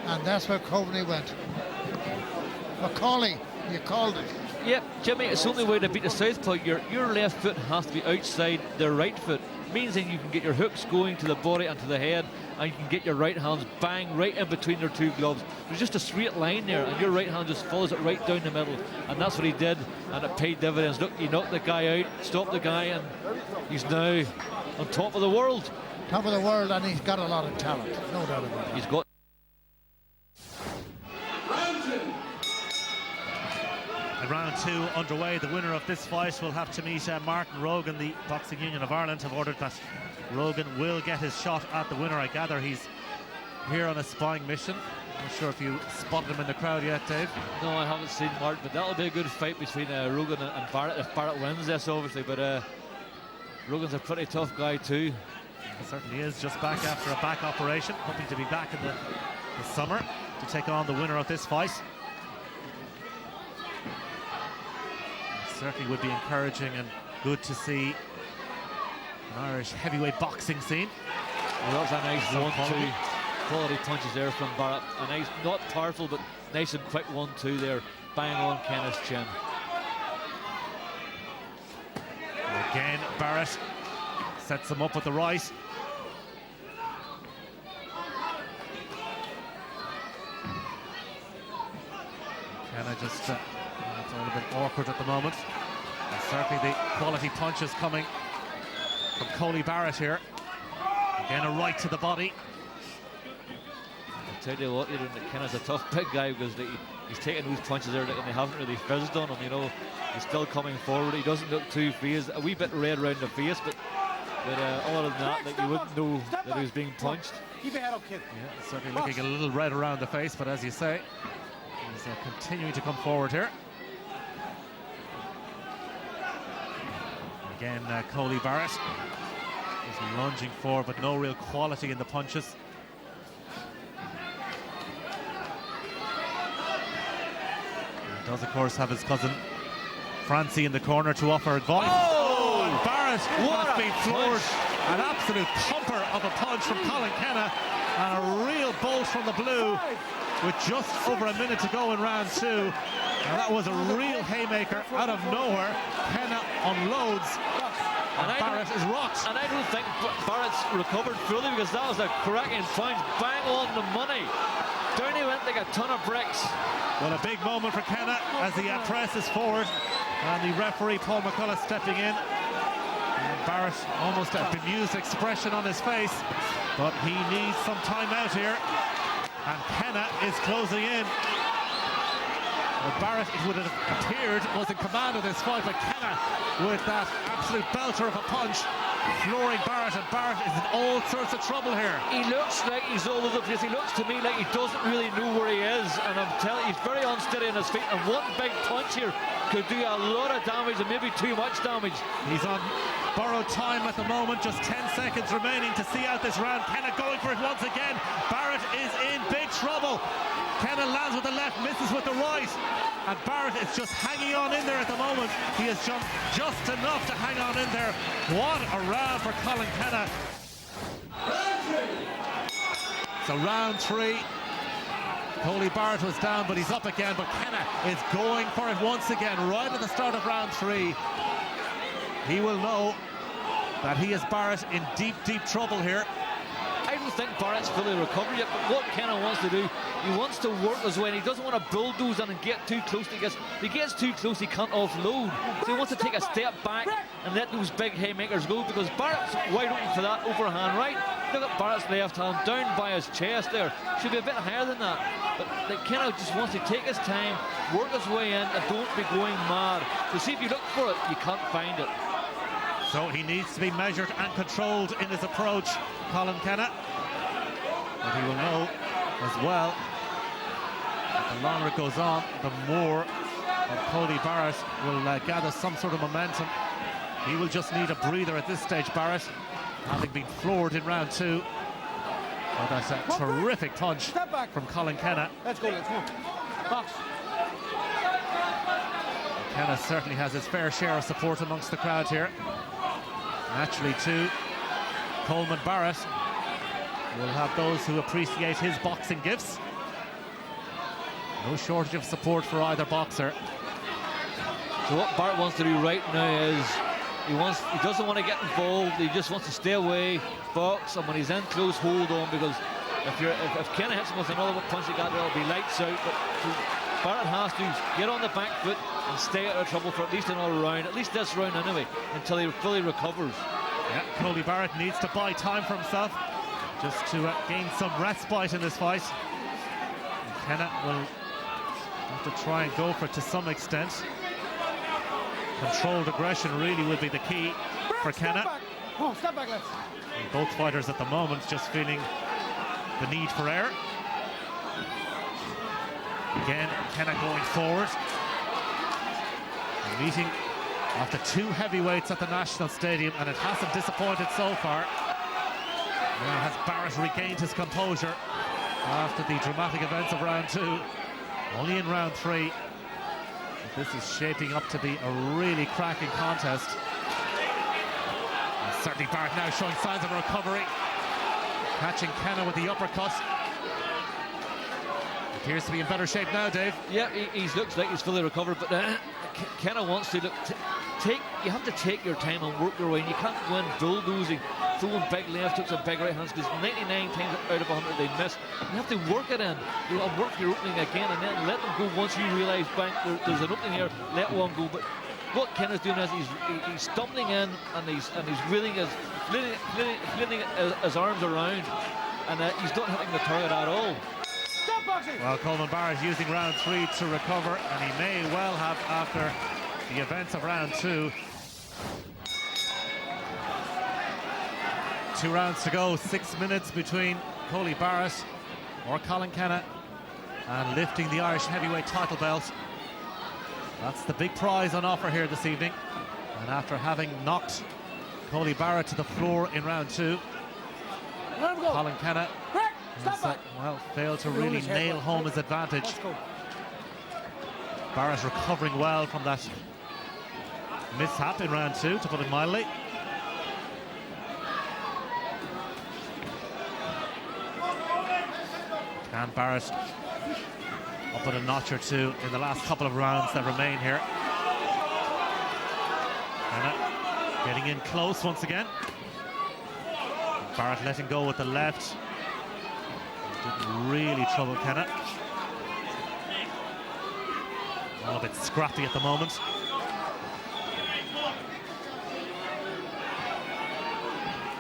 and that's where Coveney went. McCauley, you called it. Yep, Jimmy, it's the only way to beat the southpaw. Your left foot has to be outside the right foot. Means that you can get your hooks going to the body and to the head, and you can get your right hands bang right in between your two gloves. There's just a straight line there, and your right hand just follows it right down the middle, and that's what he did, and it paid dividends. Look, he knocked the guy out, stopped the guy, and he's now on top of the world. Top of the world, and he's got a lot of talent, no doubt about it. He's got. And round 2 underway. The winner of this fight will have to meet Martin Rogan. The Boxing Union of Ireland have ordered that Rogan will get his shot at the winner. I gather he's here on a spying mission. I'm not sure if you spotted him in the crowd yet, Dave. No, I haven't seen Martin, but that'll be a good fight between Rogan and Barrett, if Barrett wins this, obviously. But Rogan's a pretty tough guy too. He certainly is, just back after a back operation, hoping to be back in the summer to take on the winner of this fight. Certainly would be encouraging and good to see an Irish heavyweight boxing scene. Well, that was a nice 1-2 quality punches there from Barrett. A nice, not powerful, but nice and quick 1-2 there, bang on Kenna's chin. And again, Barrett sets him up with the right. Kenna just it's a little bit awkward at the moment. And certainly the quality punches coming from Coley Barrett here. Again, a right to the body. I'll tell you what, Kenna's a tough big guy, because he's taking those punches there and they haven't really fizzed on him, you know. He's still coming forward. He doesn't look too phased. A wee bit red around the face, but other than that, like, you wouldn't know that he was being punched. Keep your head up, kid. Yeah, certainly looking a little red around the face, but as you say, he's continuing to come forward here. Again, Coley Barrett is lunging forward, but no real quality in the punches. He does, of course, have his cousin Francie in the corner to offer advice. Oh, and Barrett has been floored. An absolute pumper of a punch from Colin Kenna. And a real bolt from the blue with just over a minute to go in round 2. And that was a real haymaker out of nowhere. Kenna unloads. And Barrett is rocked. And I don't think Barrett's recovered fully, because that was a cracking punch, bang on the money. Down he went like a ton of bricks. Well, a big moment for Kenna as he presses forward, and the referee Paul McCullough stepping in. And Barrett almost a bemused expression on his face, but he needs some time out here, and Kenna is closing in. Well, Barrett, it would have appeared, was in command of this fight, but Kenna, with that absolute belter of a punch, flooring Barrett, and Barrett is in all sorts of trouble here. He looks like he's all over the place. He looks to me like he doesn't really know where he is, and I'm telling you, he's very unsteady on his feet, and one big punch here could do a lot of damage, and maybe too much damage. He's on borrowed time at the moment, just 10 seconds remaining to see out this round. Kenna going for it once again. Barrett is in big trouble. Kenna lands with the left, misses with the right, and Barrett is just hanging on in there at the moment. He has jumped just enough to hang on in there. What a round for Colin Kenna. So round 3. Coley Barrett was down, but he's up again, but Kenna is going for it once again right at the start of round 3. He will know that he is Barrett in deep, deep trouble here. I don't think Barrett's fully recovered yet, but what Kenna wants to do, he wants to work his way, and he doesn't want to bulldoze in and get too close. If he gets too close, he can't offload. So he wants to take a step back and let those big haymakers go, because Barrett's wide open for that overhand right. Look at Barrett's left hand down by his chest there. Should be a bit higher than that. But Kenna just wants to take his time, work his way in, and don't be going mad. So see, if you look for it, you can't find it. So he needs to be measured and controlled in his approach, Colin Kenna. But he will know as well that the longer it goes on, the more that Cody Barrett will gather some sort of momentum. He will just need a breather at this stage, Barrett, having been floored in round 2. Oh, that's a terrific punch from Colin Kenna. Let's go. Box. Kenna certainly has his fair share of support amongst the crowd here. Naturally, too, Coleman Barrett will have those who appreciate his boxing gifts. No shortage of support for either boxer. So what Barrett wants to do right now is he doesn't want to get involved. He just wants to stay away, box, and when he's in close, hold on, because if Kenna hits him with another punch he got there, it'll be lights out. But Barrett has to get on the back foot and stay out of trouble for at least another round, at least this round anyway, until he fully recovers. Yeah, Coley Barrett needs to buy time for himself, just to gain some respite in this fight. And Kenna will have to try and go for it to some extent. Controlled aggression really will be the key for Kenna. Step back, left. And both fighters at the moment just feeling the need for air. Again, Kenna going forward. A meeting after 2 heavyweights at the National Stadium, and it hasn't disappointed so far. Now has Barrett regained his composure after the dramatic events of round 2. Only in round 3. But this is shaping up to be a really cracking contest. And certainly Barrett now showing signs of recovery. Catching Kenna with the uppercut. Appears to be in better shape now, Dave. Yeah, he looks like he's fully recovered, but Kenna wants to you have to take your time and work your way, and you can't go in bulldozing, throwing big left hooks and big right hands, because 99 times out of 100 they miss. You have to work it in. You know, work your opening again, and then let them go once you realise, bang, there's an opening here, let one go. But what Kenna's doing is he's stumbling in, and he's flinging his arms around, and he's not hitting the target at all. Well, Coleman Barrett using round 3 to recover, and he may well have after the events of round 2. 2 rounds to go, 6 minutes between Coley Barrett or Colin Kenna and lifting the Irish heavyweight title belt. That's the big prize on offer here this evening. And after having knocked Coley Barrett to the floor in round 2, Colin Kenna has, failed to really nail home his advantage. Barrett recovering well from that mishap in round 2, to put it mildly. Can Barrett up at a notch or two in the last couple of rounds that remain here? Kenna getting in close once again. Barrett letting go with the left. Didn't really trouble Kenna. All a bit scrappy at the moment.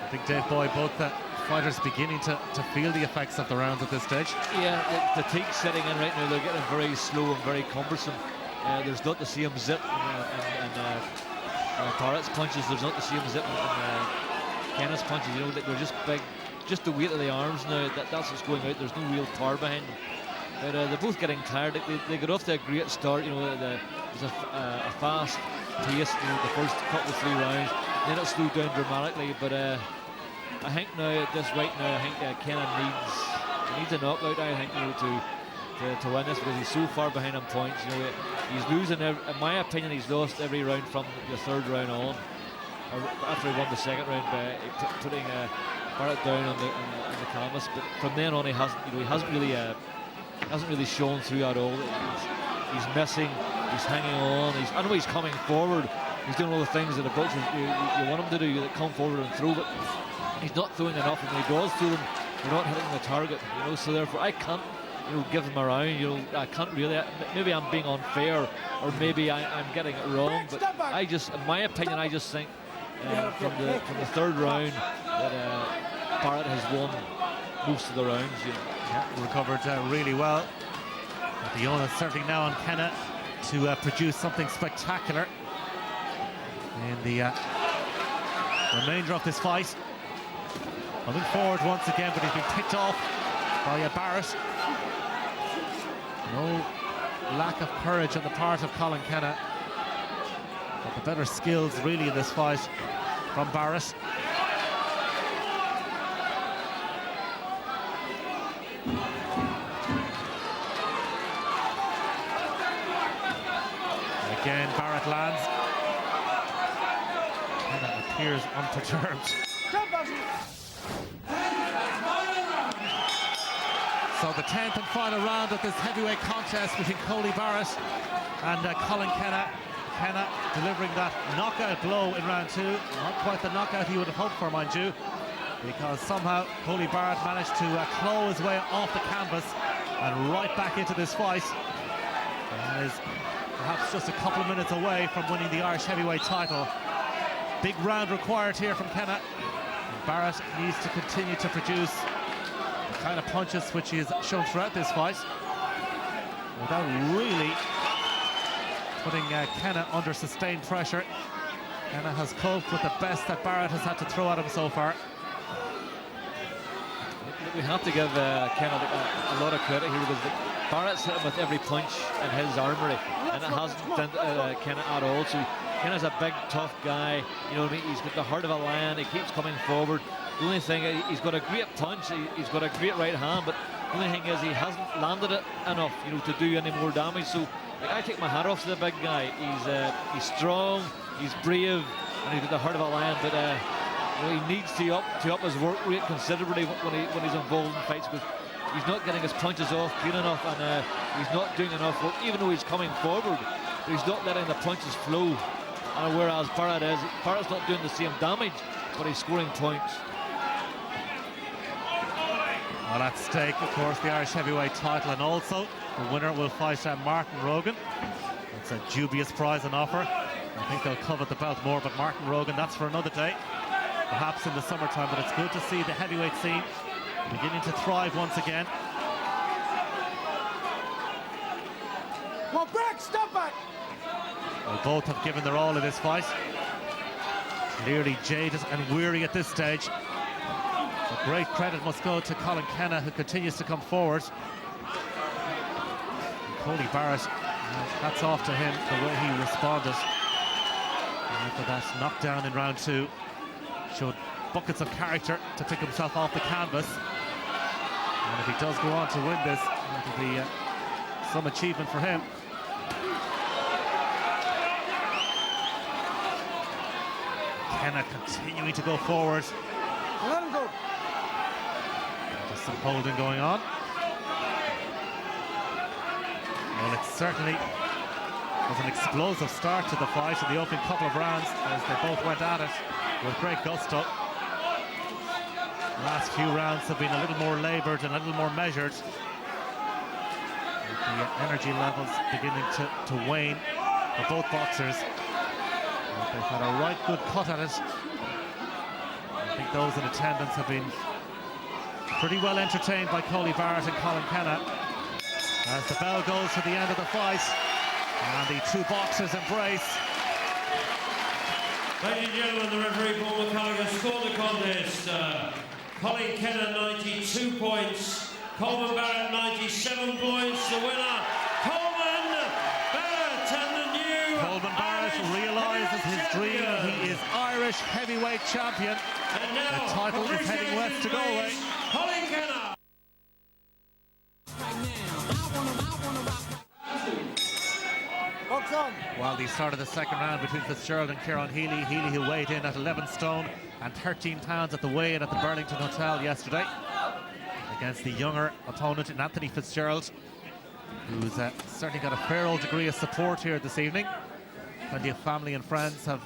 I think, Dave Boy, both the fighters beginning to feel the effects of the rounds at this stage. Yeah, the fatigue's setting in right now. They're getting very slow and very cumbersome. There's not the same zip in Barrett's punches. There's not the same zip in Kenna's punches. You know, they're just big. Just the weight of the arms now, that's what's going out. There's no real power behind them. But they're both getting tired. They got off to a great start. You know, there's a fast pace. You know, the first couple of 3 rounds. Then it slowed down dramatically. But I think now at this right now, I think Kenna needs a knockout. I think, you know, to win this, because he's so far behind on points. You know, he's losing. In my opinion, he's lost every round from the 3rd round on. After he won the 2nd round by putting Barrett down on the canvas, but from then on he hasn't really shown through at all. He's missing. He's hanging on. I know he's coming forward. He's doing all the things that a boxer you want him to do. That come forward and throw, but he's not throwing enough. And when he does throw them, they're not hitting the target. You know, so therefore I can't, you know, give him a round. You know, I can't really. Maybe I'm being unfair, or maybe I'm getting it wrong. But in my opinion, I just think from the 3rd round that Barrett has won most of the rounds. You know. Yeah, recovered really well. But the onus certainly now on Kenna to produce something spectacular in the remainder of this fight. Coming forward once again, but he's been picked off by Barrett. No lack of courage on the part of Colin Kenna, but the better skills really in this fight from Barrett. Again, Barrett lands. Kenna appears unperturbed. So the 10th and final round of this heavyweight contest between Coley Barrett and Colin Kenna. Kenna delivering that knockout blow in round 2. Not quite the knockout he would have hoped for, mind you, because somehow Coley Barrett managed to claw his way off the canvas and right back into this fight. And is perhaps just a couple of minutes away from winning the Irish heavyweight title. Big round required here from Kenna. And Barrett needs to continue to produce the kind of punches which he has shown throughout this fight, without really putting Kenna under sustained pressure. Kenna has coped with the best that Barrett has had to throw at him so far. We have to give Kenna a lot of credit here, because Barrett's hit him with every punch in his armoury, and it hasn't done Kenna at all. So Kenna's a big, tough guy. You know, he's got the heart of a lion. He keeps coming forward. The only thing, he's got a great punch. He's got a great right hand, but the only thing is he hasn't landed it enough, you know, to do any more damage. So I take my hat off to the big guy. He's strong, he's brave, and he's got the heart of a lion. But you know, he needs to up his work rate considerably when he's involved in fights, because he's not getting his punches off clean enough, and he's not doing enough work, even though he's coming forward. But he's not letting the punches flow. And whereas Barrett's not doing the same damage, but he's scoring points. Well, at stake, of course, the Irish heavyweight title, and also the winner will fight Martin Rogan. It's a dubious prize on offer. I think they'll covet the belt more, but Martin Rogan, that's for another day, perhaps in the summertime. But it's good to see the heavyweight scene beginning to thrive once again. Well, back, step back. Well, both have given their all in this fight. Clearly jaded and weary at this stage. But great credit must go to Colin Kenna, who continues to come forward. Coley Barrett, hats off to him, the way he responded after that knockdown in round 2. Showed buckets of character to pick himself off the canvas. And if he does go on to win this, it'll be some achievement for him. Kenna continuing to go forward. Let him go. Just some holding going on. Well, it certainly was an explosive start to the fight in the opening couple of rounds as they both went at it with great gusto. The last few rounds have been a little more laboured and a little more measured, with the energy levels beginning to wane for both boxers. But they've had a right good cut at it. I think those in attendance have been pretty well entertained by Barrett and Kenna. As the bell goes to the end of the fight and the two boxers embrace. Ladies and gentlemen, the referee Paul McCallaghan scored the contest. Kenna 92 points, Coleman Barrett 97 points. The winner, Coleman Barrett, and the new Barrett realises his dream. He is Irish heavyweight champion. And now, the title is heading west to Galway. Kenna. Well, the start of the second round between Fitzgerald and Kieran Healy. Healy, who weighed in at 11 stone and 13 pounds at the weigh-in at the Burlington Hotel yesterday, against the younger opponent in Anthony Fitzgerald, who's certainly got a fair old degree of support here this evening. Plenty of family and friends have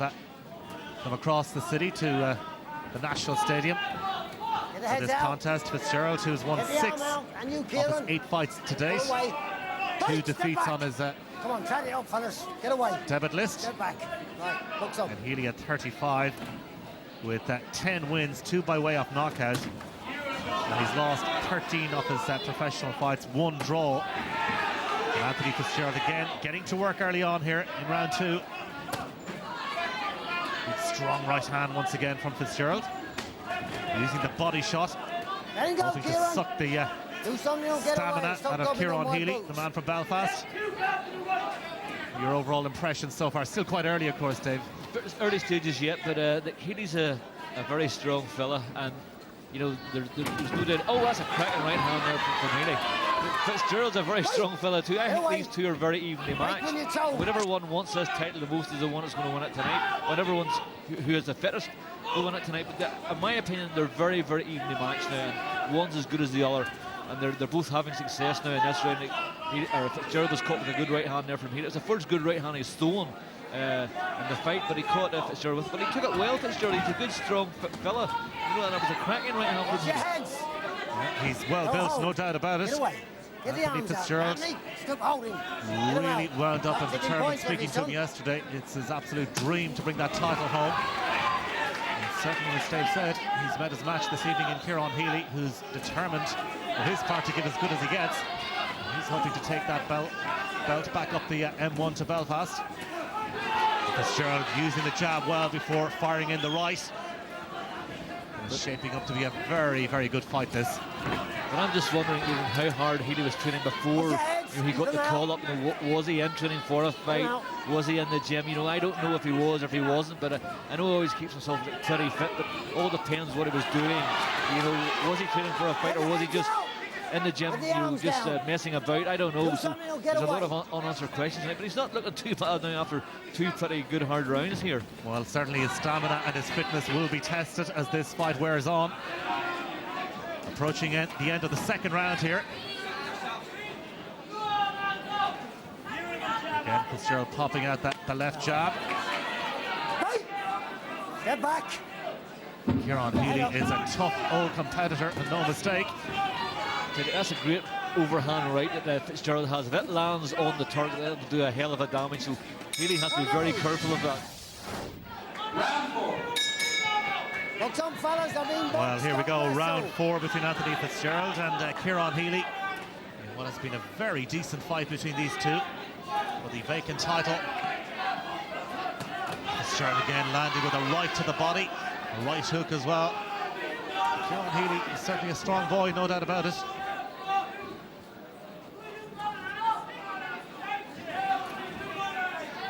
come across the city to the National Stadium for this contest. Fitzgerald, who's won 6 of his 8 fights to date, 2 defeats on his come on, try it up, fellas. Get away. debit list. Get back. Right, looks up. And Healy at 35 with 10 wins, 2 by way of knockout. And he's lost 13 of his professional fights, 1 draw. And Anthony Fitzgerald again getting to work early on here in round 2. Good strong right hand once again from Fitzgerald. Using the body shot, hoping to suck the stamina out of Kieran Healy, the man from Belfast. Your overall impression so far? Still quite early, of course, Dave. Early stages yet, but Healy's a very strong fella, and you know there's no doubt. Oh, that's a cracking right hand there from Healy. Fitzgerald's a very strong fella too. I think these two are very evenly matched. Whatever one wants this title the most is the one that's going to win it tonight. Whatever one's who is the fittest will win it tonight. But in my opinion, they're very, very evenly matched now, and one's as good as the other. And they're both having success now in this round. Fitzgerald was caught with a good right hand there from Healy. It was the first good right hand he's thrown in the fight, but he caught Fitzgerald with. But he took it well, Fitzgerald. He's a good, strong fella. You know, and it was a cracking right hand from Healy. Yeah, he's well built, no doubt about it. Anthony Fitzgerald really wound up and determined. Speaking to him yesterday, it's his absolute dream to bring that title home. And certainly, as Dave said, he's met his match this evening in Kieran Healy, who's determined for his part to give as good as he gets. He's hoping to take that belt back up the M1 to Belfast. Fitzgerald using the jab well before firing in the right. It's shaping up to be a very, very good fight, this. But I'm just wondering even how hard Healy was training before he got the call up. You know, was he in training for a fight? Was he in the gym? You know, I don't know if he was or if he wasn't, but I know he always keeps himself pretty fit, but all depends what he was doing. You know, was he training for a fight or was he just in the gym, you know, just messing about? I don't know. So there's a lot of unanswered questions tonight, but he's not looking too bad now after 2 pretty good hard rounds here. Well, certainly his stamina and his fitness will be tested as this fight wears on. Approaching the end of the second round here. Again, Fitzgerald popping out the left jab. Get back. Kieran Healy is a tough old competitor, and no mistake. That's a great overhand right that Fitzgerald has. If it lands on the target, it'll do a hell of a damage, so Healy has to be very careful of that. Well, here we go, round 4 between Anthony Fitzgerald and Kieran Healy. In what has been a very decent fight between these two for the vacant title. Fitzgerald again landing with a right to the body, a right hook as well. Kieran Healy is certainly a strong boy, no doubt about it.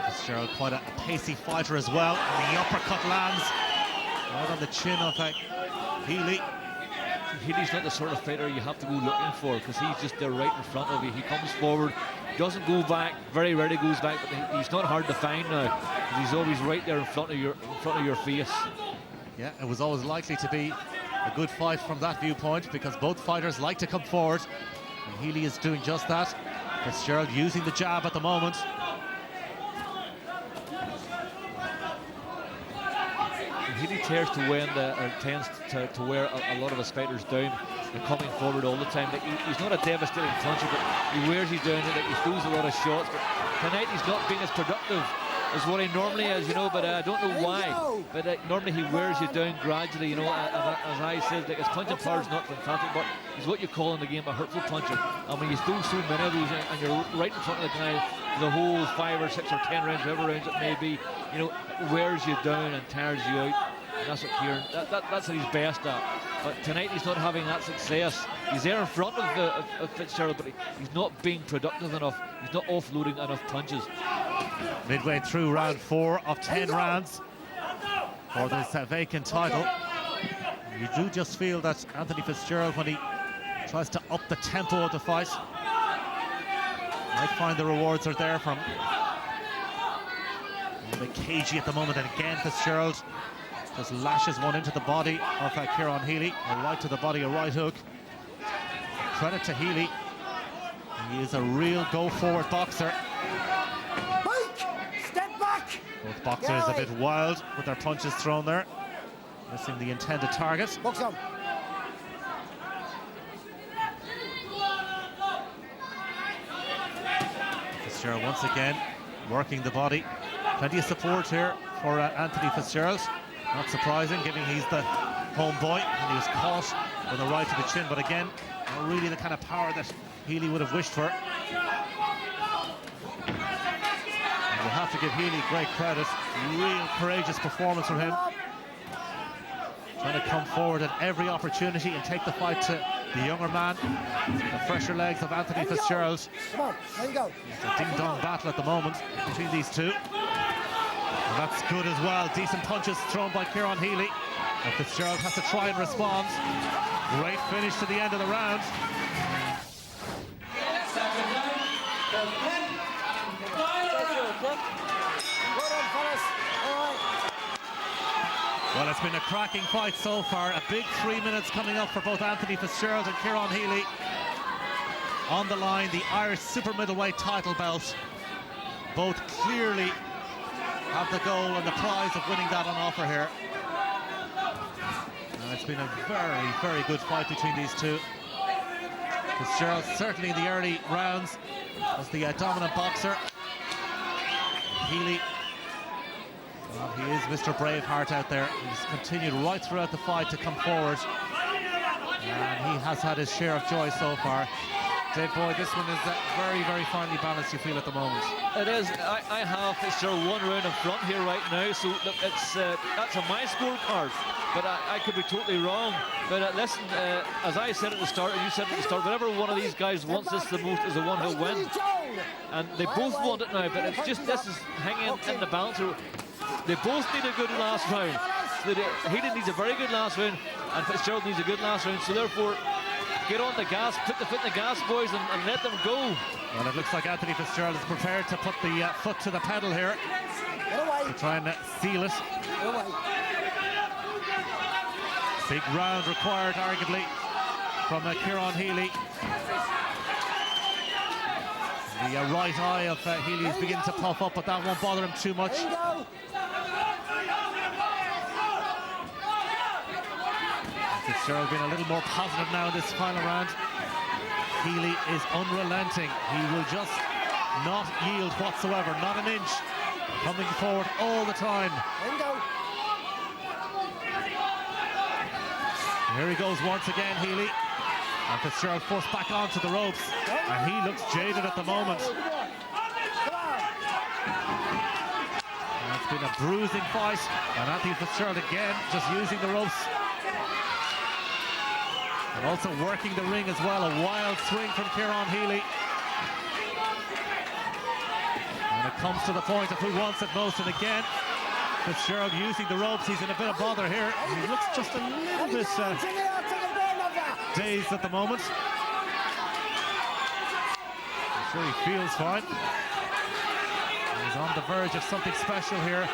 Fitzgerald quite a pacey fighter as well, and the uppercut lands right on the chin of Healy. Healy's not the sort of fighter you have to go looking for, because he's just there right in front of you. He comes forward, doesn't go back, very rarely goes back, but he's not hard to find now. He's always right there in front of your face. Yeah, it was always likely to be a good fight from that viewpoint, because both fighters like to come forward, and Healy is doing just that. Fitzgerald using the jab at the moment. Healy tends to wear a lot of his fighters down and coming forward all the time. Like he's not a devastating puncher, but he wears you down. Like he throws a lot of shots. But tonight he's not being as productive as what he normally is, you know. But I don't know why. But normally he wears you down gradually, you know. As I said, like his punching power is not fantastic, but he's what you call in the game a hurtful puncher. And when you throw so many of those and you're right in front of the guy the whole 5 or 6 or 10 rounds, whatever rounds it may be, you know, it wears you down and tires you out. And that's what Kieran, that's what he's best at. But tonight he's not having that success. He's there in front of Fitzgerald, but he's not being productive enough. He's not offloading enough punches. Midway through round 4 of 10 rounds for this vacant title. You do just feel that Anthony Fitzgerald, when he tries to up the tempo of the fight, might find the rewards are there from him. A bit cagey at the moment, and again Fitzgerald just lashes one into the body of Kieran Healy, a right to the body, a right hook. Credit to Healy. He is a real go-forward boxer. Step back! Both boxers a bit wild with their punches thrown there, missing the intended target. Box on. Fitzgerald once again working the body. Plenty of support here for Anthony Fitzgerald. Not surprising, given he's the home boy, and he was caught with a right to the chin, but again, not really the kind of power that Healy would have wished for. And we'll have to give Healy great credit. Real courageous performance from him. Trying to come forward at every opportunity and take the fight to the younger man. The fresher legs of Anthony Fitzgerald. Come on, there you go. It's a ding-dong battle at the moment between these two. And that's good as well. Decent punches thrown by Kieran Healy. And Fitzgerald has to try and respond. Great finish to the end of the round. Well, it's been a cracking fight so far. A big 3 minutes coming up for both Anthony Fitzgerald and Kieran Healy. On the line, the Irish super middleweight title belt. Both clearly have the goal and the prize of winning that on offer here. And it's been a very, very good fight between these two. Fitzgerald certainly in the early rounds was the dominant boxer. Healy, well, he is Mr. Braveheart out there. He's continued right throughout the fight to come forward. And he has had his share of joy so far. Dave Boyd, this one is very, very finely balanced, you feel, at the moment. It is. I have Fitzgerald 1 round in front here right now, so look, it's that's on my scorecard, but I could be totally wrong. But listen, as I said at the start, and you said at the start, whatever one of these guys wants this the most is the one who'll win. And they both want it now, but it's just this is hanging in the balance. They both need a good last round. So Healy needs a very good last round, and Fitzgerald needs a good last round. So therefore, get on the gas, put the foot in the gas, boys, and let them go. Well, it looks like Anthony Fitzgerald is prepared to put the foot to the pedal here to try and seal it. Big round required, arguably, from Kieran Healy. The right eye of Healy is beginning to puff up, but that won't bother him too much. Fitzgerald being a little more positive now in this final round. Healy is unrelenting. He will just not yield whatsoever, not an inch. Coming forward all the time. Here he goes once again, Healy. And Fitzgerald forced back onto the ropes. And he looks jaded at the moment. And it's been a bruising fight. And Anthony Fitzgerald again just using the ropes. And also working the ring as well. A wild swing from Kieran Healy. And it comes to the point of who wants it most. And again, Fitzgerald using the ropes. He's in a bit of bother here. He looks just a little bit dazed at the moment. I'm sure he feels fine. He's on the verge of something special here.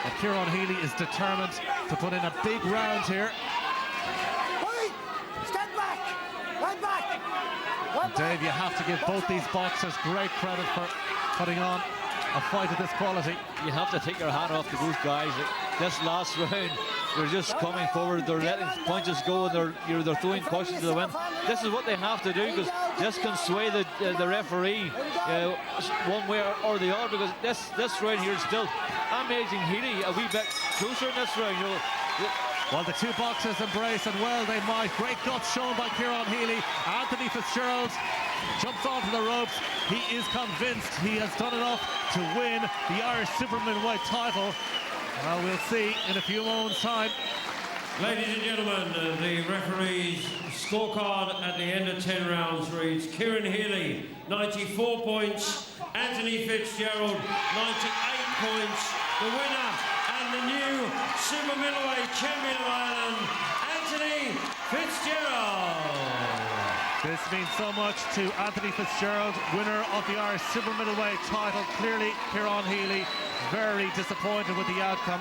But Kieran Healy is determined to put in a big round here. Dave, you have to give both these boxers great credit for putting on a fight of this quality. You have to take your hat off to both guys. This last round, they're just coming forward, they're letting punches go, and they're throwing caution to the wind. This is what they have to do, because this can sway the referee one way or the other, because this round here is still amazing. Healy a wee bit closer in this round. Well, the two boxers embrace, and well they might. Great guts shown by Kieran Healy. Anthony Fitzgerald jumps onto the ropes. He is convinced he has done enough to win the Irish Super Middleweight title. Well, we'll see in a few moments' time. Ladies and gentlemen, the referee's scorecard at the end of 10 rounds reads: Kieran Healy, 94 points. Anthony Fitzgerald, 98 points. The winner and the new Super Middleweight champion of Ireland, Anthony Fitzgerald. This means so much to Anthony Fitzgerald, winner of the Irish Super Middleweight title. Clearly, Kieran Healy very disappointed with the outcome.